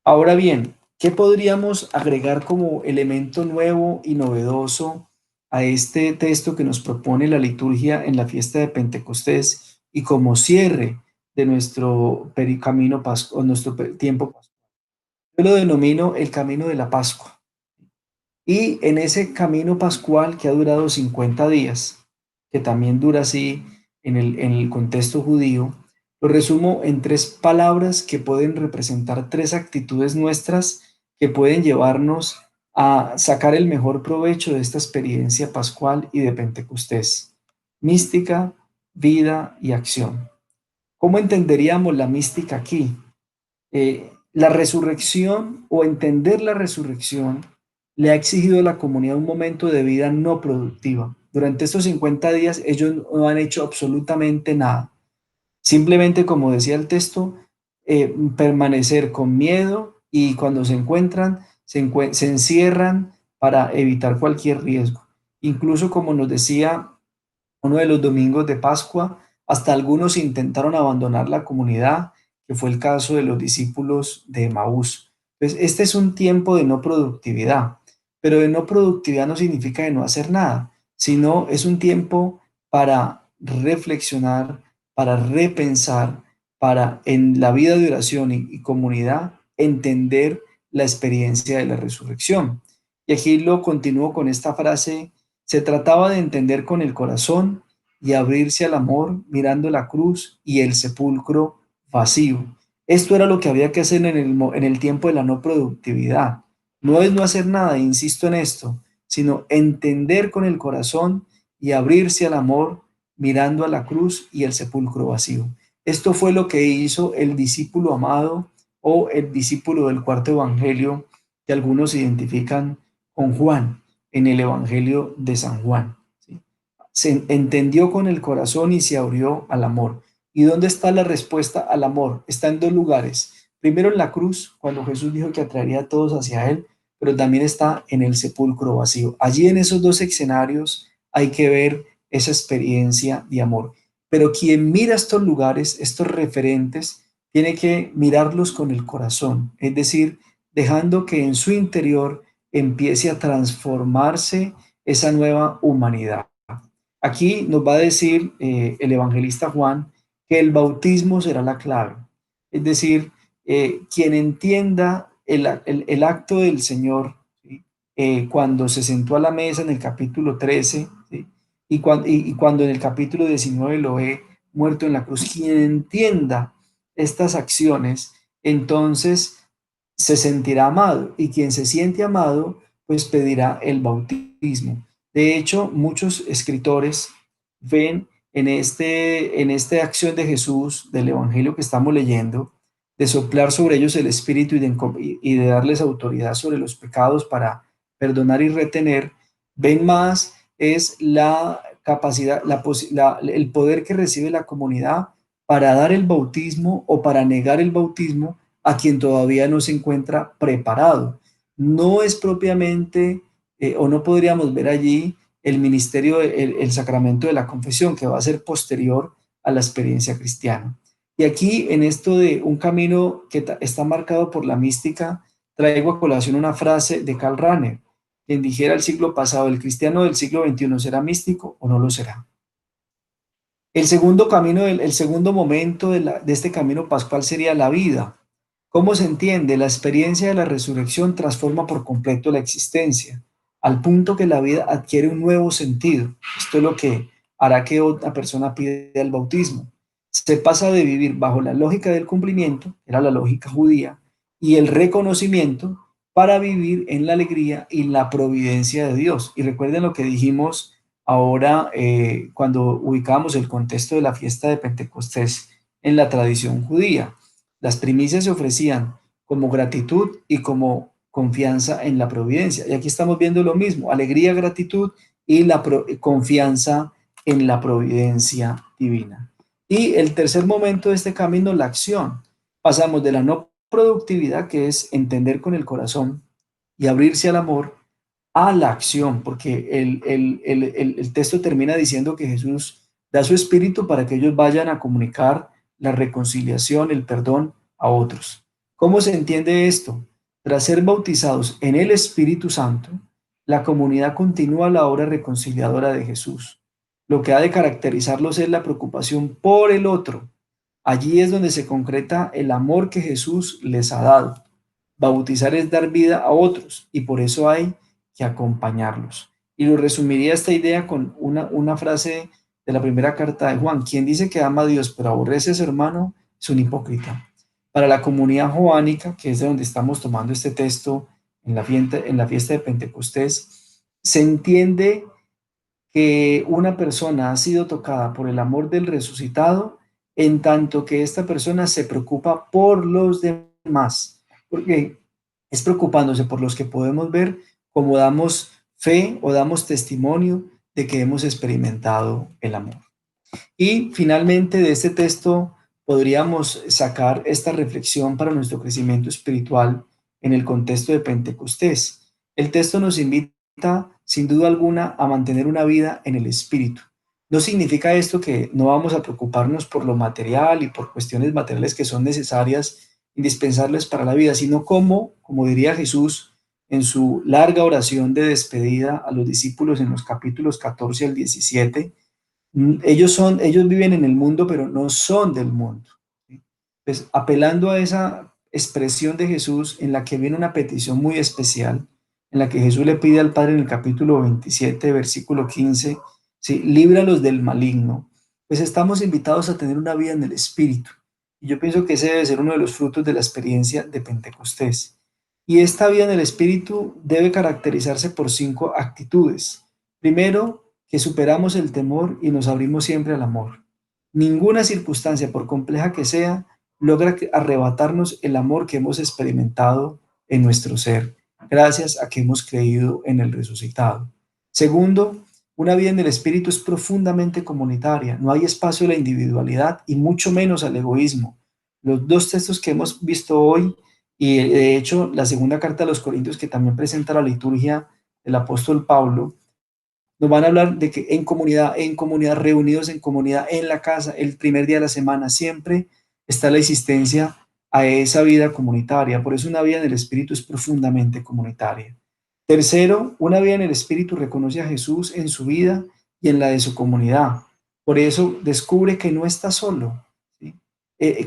Ahora bien, ¿qué podríamos agregar como elemento nuevo y novedoso a este texto que nos propone la liturgia en la fiesta de Pentecostés y como cierre de nuestro camino o nuestro tiempo pascual? Yo lo denomino el camino de la Pascua. Y en ese camino pascual que ha durado 50 días, que también dura así en el contexto judío, lo resumo en tres palabras que pueden representar tres actitudes nuestras que pueden llevarnos a sacar el mejor provecho de esta experiencia pascual y de Pentecostés. Mística, vida y acción. ¿Cómo entenderíamos la mística aquí? La resurrección o entender la resurrección le ha exigido a la comunidad un momento de vida no productiva. Durante estos 50 días ellos no han hecho absolutamente nada. Simplemente, como decía el texto, permanecer con miedo y cuando se encuentran, se encierran para evitar cualquier riesgo. Incluso como nos decía uno de los domingos de Pascua, hasta algunos intentaron abandonar la comunidad, que fue el caso de los discípulos de Emaús. Pues este es un tiempo de no productividad, pero de no productividad no significa de no hacer nada, sino es un tiempo para reflexionar, para repensar, para en la vida de oración y comunidad entender la experiencia de la resurrección. Y aquí lo continúo con esta frase: se trataba de entender con el corazón y abrirse al amor mirando la cruz y el sepulcro vacío. Esto era lo que había que hacer en el tiempo de la no productividad. No es no hacer nada, insisto en esto, sino entender con el corazón y abrirse al amor mirando a la cruz y el sepulcro vacío. Esto fue lo que hizo el discípulo amado o el discípulo del cuarto evangelio que algunos identifican con Juan en el Evangelio de San Juan. ¿Sí? Se entendió con el corazón y se abrió al amor. ¿Y dónde está la respuesta al amor? Está en dos lugares. Primero en la cruz, cuando Jesús dijo que atraería a todos hacia Él, pero también está en el sepulcro vacío. Allí en esos dos escenarios hay que ver esa experiencia de amor. Pero quien mira estos lugares, estos referentes, tiene que mirarlos con el corazón, es decir, dejando que en su interior empiece a transformarse esa nueva humanidad. Aquí nos va a decir el evangelista Juan que el bautismo será la clave. Es decir, quien entienda el acto del Señor, ¿sí? Cuando se sentó a la mesa en el capítulo 13, ¿sí? Y cuando en el capítulo 19 lo ve muerto en la cruz, quien entienda estas acciones, entonces se sentirá amado, y quien se siente amado, pues pedirá el bautismo. De hecho, muchos escritores ven en esta acción de Jesús, del Evangelio que estamos leyendo, de soplar sobre ellos el Espíritu y de darles autoridad sobre los pecados para perdonar y retener, ven más es la capacidad, el poder que recibe la comunidad para dar el bautismo o para negar el bautismo a quien todavía no se encuentra preparado. No es propiamente, o no podríamos ver allí el ministerio, el sacramento de la confesión, que va a ser posterior a la experiencia cristiana. Y aquí, en esto de un camino que está marcado por la mística, traigo a colación una frase de Karl Rahner, quien dijera el siglo pasado: el cristiano del siglo XXI será místico o no lo será. El segundo camino, el segundo momento de este camino pascual sería la vida. ¿Cómo se entiende? La experiencia de la resurrección transforma por completo la existencia, al punto que la vida adquiere un nuevo sentido. Esto es lo que hará que otra persona pida el bautismo. Se pasa de vivir bajo la lógica del cumplimiento, era la lógica judía, y el reconocimiento, para vivir en la alegría y la providencia de Dios. Y recuerden lo que dijimos ahora cuando ubicamos el contexto de la fiesta de Pentecostés en la tradición judía. Las primicias se ofrecían como gratitud y como confianza en la providencia. Y aquí estamos viendo lo mismo: alegría, gratitud y la confianza en la providencia divina. Y el tercer momento de este camino, la acción. Pasamos de la no productividad, que es entender con el corazón y abrirse al amor, a la acción, porque el texto termina diciendo que Jesús da su espíritu para que ellos vayan a comunicar la reconciliación, el perdón a otros. ¿Cómo se entiende esto? Tras ser bautizados en el Espíritu Santo, la comunidad continúa la obra reconciliadora de Jesús. Lo que ha de caracterizarlos es la preocupación por el otro. Allí es donde se concreta el amor que Jesús les ha dado. Bautizar es dar vida a otros, y por eso hay que acompañarlos. Y lo resumiría esta idea con una frase de la primera carta de Juan: quien dice que ama a Dios pero aborrece a su hermano es un hipócrita. Para la comunidad joánica, que es de donde estamos tomando este texto en la fiesta de Pentecostés, se entiende que una persona ha sido tocada por el amor del resucitado en tanto que esta persona se preocupa por los demás, porque es preocupándose por los que podemos ver como damos fe o damos testimonio de que hemos experimentado el amor. Y finalmente de este texto podríamos sacar esta reflexión para nuestro crecimiento espiritual en el contexto de Pentecostés. El texto nos invita, sin duda alguna, a mantener una vida en el espíritu. No significa esto que no vamos a preocuparnos por lo material y por cuestiones materiales que son necesarias, indispensables para la vida, sino como diría Jesús en su larga oración de despedida a los discípulos en los capítulos 14 al 17, ellos viven en el mundo, pero no son del mundo. ¿Sí? Pues apelando a esa expresión de Jesús en la que viene una petición muy especial, en la que Jesús le pide al Padre en el capítulo 27, versículo 15, ¿sí? Líbralos del maligno. Pues estamos invitados a tener una vida en el Espíritu. Y yo pienso que ese debe ser uno de los frutos de la experiencia de Pentecostés. Y esta vida en el Espíritu debe caracterizarse por 5 actitudes. Primero, que superamos el temor y nos abrimos siempre al amor. Ninguna circunstancia, por compleja que sea, logra arrebatarnos el amor que hemos experimentado en nuestro ser, gracias a que hemos creído en el resucitado. Segundo, una vida en el Espíritu es profundamente comunitaria. No hay espacio a la individualidad y mucho menos al egoísmo. Los 2 textos que hemos visto hoy, y de hecho la segunda carta a los Corintios, que también presenta la liturgia del apóstol Pablo, nos van a hablar de que en comunidad, reunidos en comunidad, en la casa, el primer día de la semana, siempre está la existencia a esa vida comunitaria. Por eso una vida en el Espíritu es profundamente comunitaria. Tercero, una vida en el Espíritu reconoce a Jesús en su vida y en la de su comunidad. Por eso descubre que no está solo, ¿sí?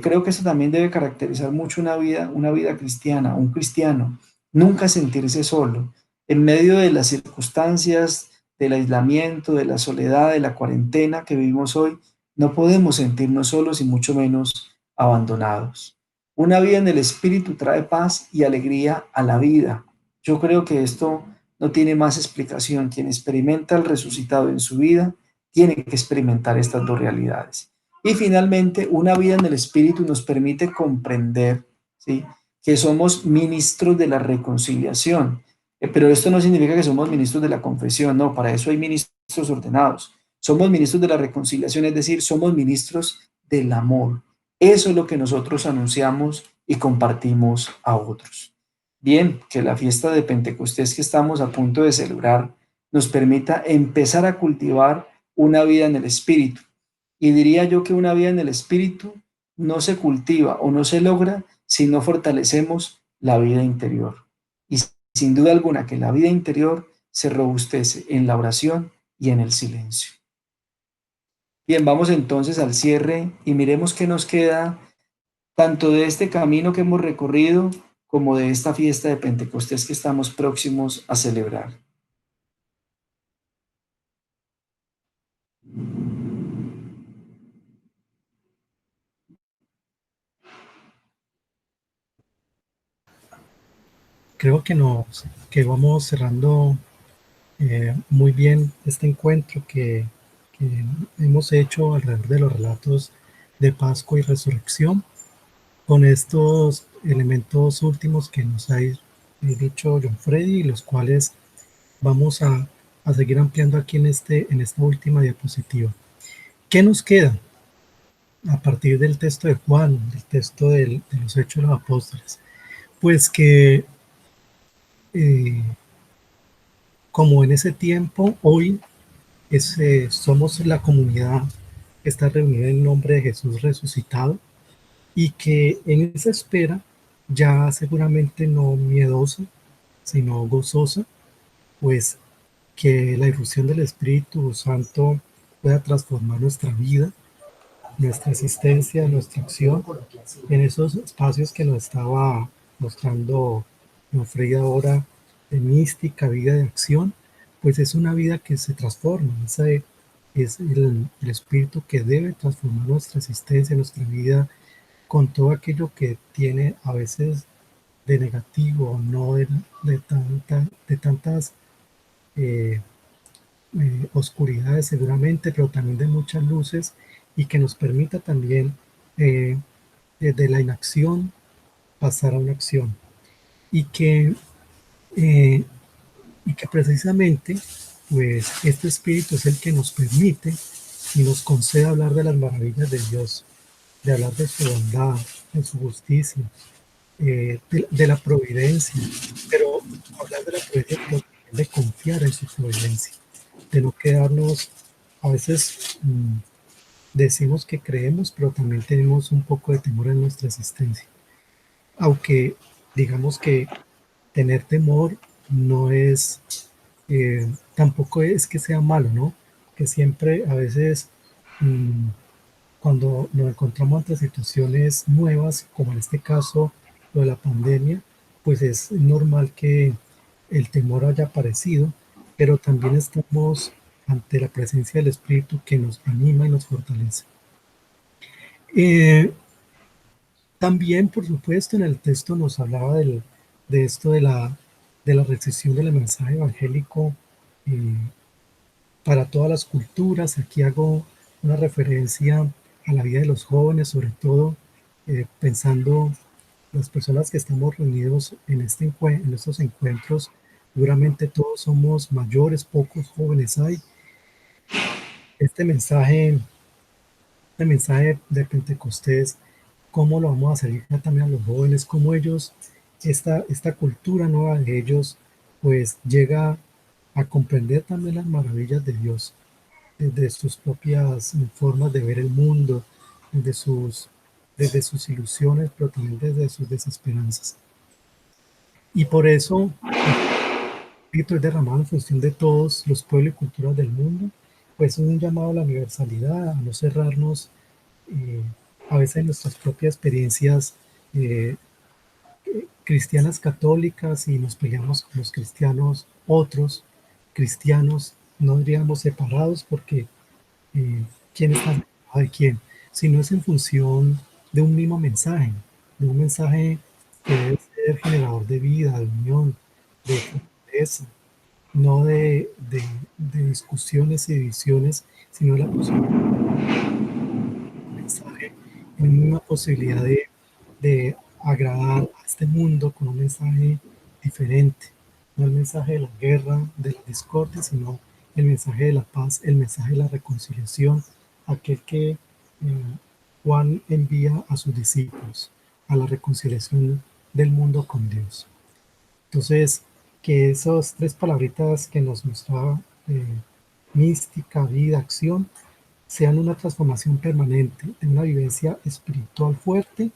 Creo que eso también debe caracterizar mucho una vida cristiana, un cristiano, nunca sentirse solo. En medio de las circunstancias, del aislamiento, de la soledad, de la cuarentena que vivimos hoy, no podemos sentirnos solos y mucho menos abandonados. Una vida en el Espíritu trae paz y alegría a la vida. Yo creo que esto no tiene más explicación. Quien experimenta el resucitado en su vida tiene que experimentar estas dos realidades. Y finalmente, una vida en el Espíritu nos permite comprender, ¿sí?, que somos ministros de la reconciliación. Pero esto no significa que somos ministros de la confesión, no, para eso hay ministros ordenados. Somos ministros de la reconciliación, es decir, somos ministros del amor. Eso es lo que nosotros anunciamos y compartimos a otros. Bien, que la fiesta de Pentecostés que estamos a punto de celebrar nos permita empezar a cultivar una vida en el Espíritu. Y diría yo que una vida en el Espíritu no se cultiva o no se logra si no fortalecemos la vida interior. Y sin duda alguna que la vida interior se robustece en la oración y en el silencio. Bien, vamos entonces al cierre y miremos qué nos queda tanto de este camino que hemos recorrido como de esta fiesta de Pentecostés que estamos próximos a celebrar. Creo que vamos cerrando muy bien este encuentro que hemos hecho alrededor de los relatos de Pascua y Resurrección, con estos elementos últimos que nos ha dicho John Freddy, los cuales vamos a seguir ampliando aquí en esta última diapositiva. ¿Qué nos queda a partir del texto de Juan, del texto de los Hechos de los Apóstoles? Pues que eh, como en ese tiempo, hoy somos la comunidad que está reunida en nombre de Jesús resucitado y que en esa espera, ya seguramente no miedosa, sino gozosa, pues que la difusión del Espíritu Santo pueda transformar nuestra vida, nuestra existencia, nuestra acción en esos espacios que nos estaba mostrando Frida ahora, de mística, vida de acción, pues es una vida que se transforma, es el espíritu que debe transformar nuestra existencia, nuestra vida, con todo aquello que tiene a veces de negativo, no de tantas eh, oscuridades seguramente, pero también de muchas luces y que nos permita también eh, desde la inacción pasar a una acción y eh, y que precisamente pues este espíritu es el que nos permite y nos concede hablar de las maravillas de Dios, de hablar de su bondad, de su justicia, de la providencia, pero hablar de la providencia, pero también de confiar en su providencia, de no quedarnos, a veces decimos que creemos, pero también tenemos un poco de temor en nuestra existencia. Aunque digamos que tener temor no es, tampoco es que sea malo, ¿no? Que siempre a veces cuando nos encontramos ante situaciones nuevas, como en este caso lo de la pandemia, pues es normal que el temor haya aparecido, pero también estamos ante la presencia del Espíritu que nos anima y nos fortalece. Eh, También, por supuesto, en el texto nos hablaba de esto de la recepción del mensaje evangélico eh, para todas las culturas. Aquí hago una referencia a la vida de los jóvenes, sobre todo pensando las personas que estamos reunidos en estos encuentros. Seguramente todos somos mayores, pocos jóvenes hay. Este mensaje, este mensaje de Pentecostés, cómo lo vamos a hacer llegar también a los jóvenes, cómo ellos, esta cultura nueva de ellos, pues llega a comprender también las maravillas de Dios, desde sus propias formas de ver el mundo, desde desde sus ilusiones, pero también desde sus desesperanzas. Y por eso el Espíritu es derramado en función de todos los pueblos y culturas del mundo, pues un llamado a la universalidad, a no cerrarnos eh, a veces en nuestras propias experiencias eh, cristianas católicas y nos peleamos con los cristianos otros cristianos, no diríamos separados porque quién está separado de quién, sino es en función de un mismo mensaje, de un mensaje que debe ser generador de vida, de unión, de fortaleza, no de discusiones y divisiones, sino la posibilidad de mensaje, en una posibilidad de agradar a este mundo con un mensaje diferente, no el mensaje de la guerra, de la discordia, sino el mensaje de la paz, el mensaje de la reconciliación, aquel que Juan envía a sus discípulos, a la reconciliación del mundo con Dios. Entonces, que esas tres palabritas que nos mostraba mística, vida, acción, sean una transformación permanente, de una vivencia espiritual fuerte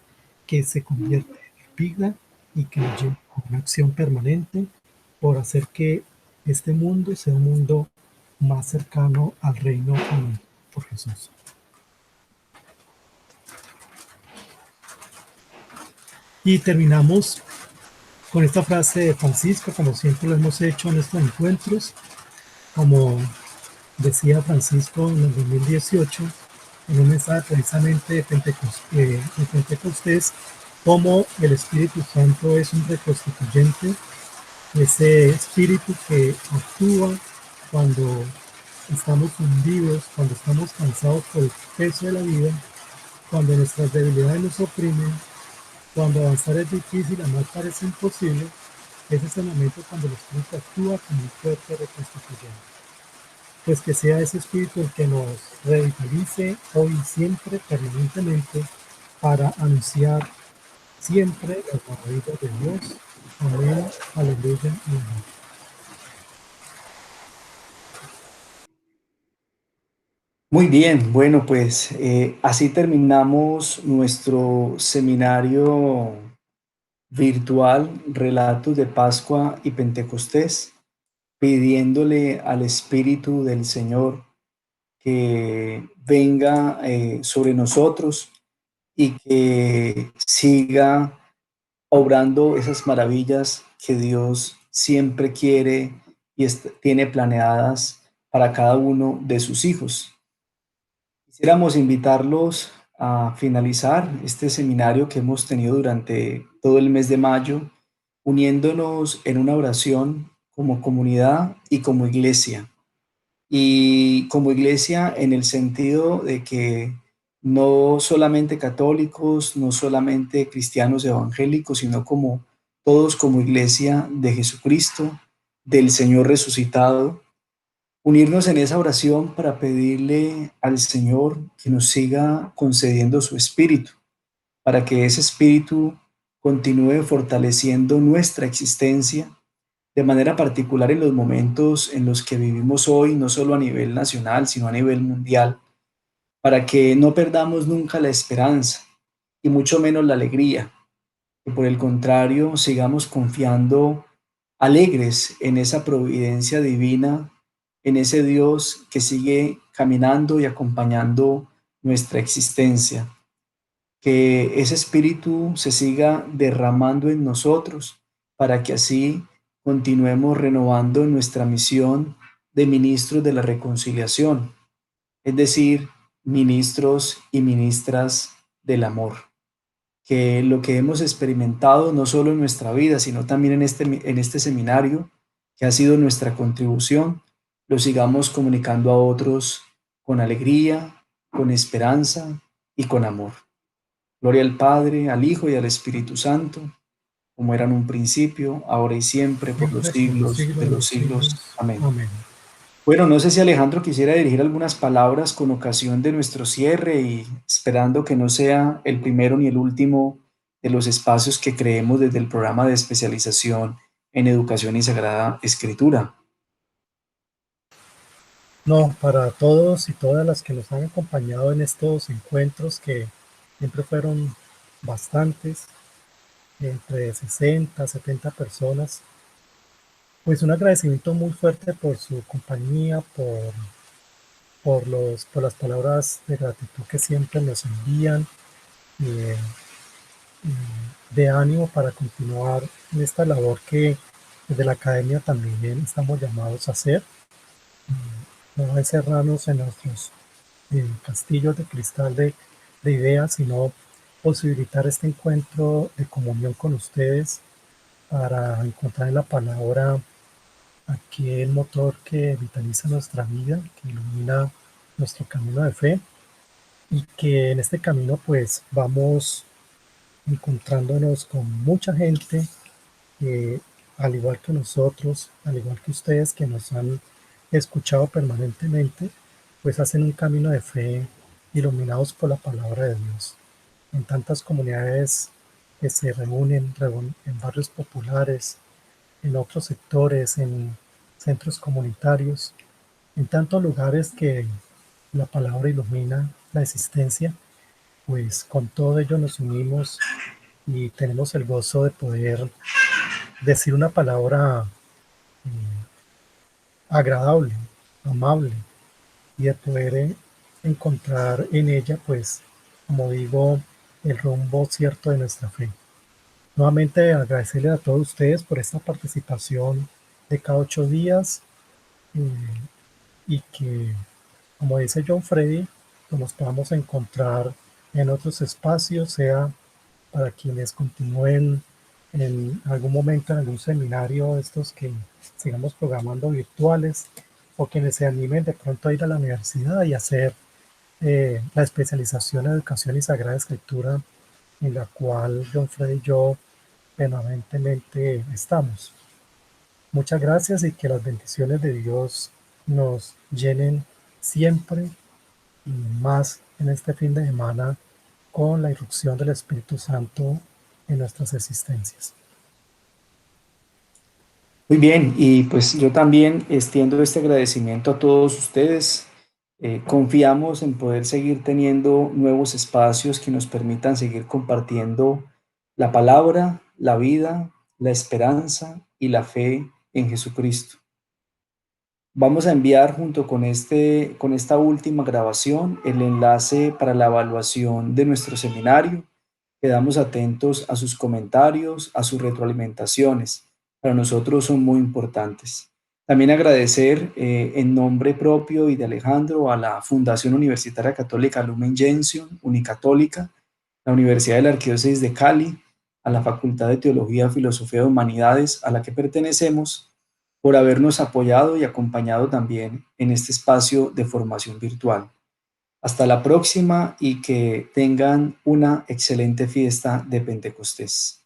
que se convierte en vida y que nos lleva a una acción permanente por hacer que este mundo sea un mundo más cercano al reino prometido por Jesús. Y terminamos con esta frase de Francisco, como siempre lo hemos hecho en estos encuentros, como decía Francisco en el 2018, en un mensaje precisamente de Pentecostés, cómo el Espíritu Santo es un reconstituyente, ese espíritu que actúa cuando estamos hundidos, cuando estamos cansados por el peso de la vida, cuando nuestras debilidades nos oprimen, cuando avanzar es difícil, amar parece imposible. Ese es el momento cuando el Espíritu actúa como un fuerte reconstituyente. Pues que sea ese espíritu el que nos revitalice hoy, siempre, permanentemente, para anunciar siempre las maravillas de Dios. Amén, aleluya, amén. Muy bien, bueno, pues así terminamos nuestro seminario virtual Relatos de Pascua y Pentecostés, pidiéndole al Espíritu del Señor que venga sobre nosotros y que siga obrando esas maravillas que Dios siempre quiere y tiene planeadas para cada uno de sus hijos. Quisiéramos invitarlos a finalizar este seminario que hemos tenido durante todo el mes de mayo, uniéndonos en una oración como comunidad y como iglesia. Y como iglesia en el sentido de que no solamente católicos, no solamente cristianos evangélicos, sino como todos como iglesia de Jesucristo, del Señor resucitado, unirnos en esa oración para pedirle al Señor que nos siga concediendo su espíritu, para que ese espíritu continúe fortaleciendo nuestra existencia de manera particular en los momentos en los que vivimos hoy, no solo a nivel nacional, sino a nivel mundial, para que no perdamos nunca la esperanza y mucho menos la alegría, que por el contrario sigamos confiando alegres en esa providencia divina, en ese Dios que sigue caminando y acompañando nuestra existencia, que ese espíritu se siga derramando en nosotros para que así continuemos renovando nuestra misión de ministros de la reconciliación, es decir, ministros y ministras del amor. Que lo que hemos experimentado no solo en nuestra vida, sino también en este seminario, que ha sido nuestra contribución, lo sigamos comunicando a otros con alegría, con esperanza y con amor. Gloria al Padre, al Hijo y al Espíritu Santo, como era en un principio, ahora y siempre, por los Siempre por los siglos siglos de de los los siglos. siglos. Amén. Amén. Bueno, no sé si Alejandro quisiera dirigir algunas palabras con ocasión de nuestro cierre y esperando que no sea el primero ni el último de los espacios que creemos desde el programa de especialización en educación y sagrada escritura. No, para todos y todas las que nos han acompañado en estos encuentros que siempre fueron bastantes, entre 60, 70 personas, pues un agradecimiento muy fuerte por su compañía, por las palabras de gratitud que siempre nos envían y de ánimo para continuar en esta labor que desde la academia también estamos llamados a hacer. No encerrarnos en nuestros castillos de cristal de ideas, sino posibilitar este encuentro de comunión con ustedes para encontrar en la palabra aquel motor que vitaliza nuestra vida, que ilumina nuestro camino de fe y que en este camino pues vamos encontrándonos con mucha gente que al igual que nosotros, al igual que ustedes que nos han escuchado permanentemente, pues hacen un camino de fe iluminados por la palabra de Dios. En tantas comunidades que se reúnen en barrios populares, en otros sectores, en centros comunitarios, en tantos lugares que la palabra ilumina la existencia, pues con todo ello nos unimos y tenemos el gozo de poder decir una palabra agradable, amable y de poder encontrar en ella, pues, como digo, el rumbo cierto de nuestra fe. Nuevamente agradecerle a todos ustedes por esta participación de cada 8 días y que, como dice John Freddy, pues nos podamos encontrar en otros espacios, sea para quienes continúen en algún momento en algún seminario, estos que sigamos programando virtuales, o quienes se animen de pronto a ir a la universidad y hacer la especialización en educación y sagrada escritura, en la cual John Freddy y yo permanentemente estamos. Muchas gracias y que las bendiciones de Dios nos llenen siempre y más en este fin de semana con la irrupción del Espíritu Santo en nuestras existencias. Muy bien, y pues yo también extiendo este agradecimiento a todos ustedes. Confiamos en poder seguir teniendo nuevos espacios que nos permitan seguir compartiendo la palabra, la vida, la esperanza y la fe en Jesucristo. Vamos a enviar junto con con esta última grabación el enlace para la evaluación de nuestro seminario. Quedamos atentos a sus comentarios, a sus retroalimentaciones. Para nosotros son muy importantes. También agradecer en nombre propio y de Alejandro a la Fundación Universitaria Católica Lumen Gentium, Unicatólica, la Universidad de la Arquidiócesis de Cali, a la Facultad de Teología, Filosofía y Humanidades a la que pertenecemos, por habernos apoyado y acompañado también en este espacio de formación virtual. Hasta la próxima y que tengan una excelente fiesta de Pentecostés.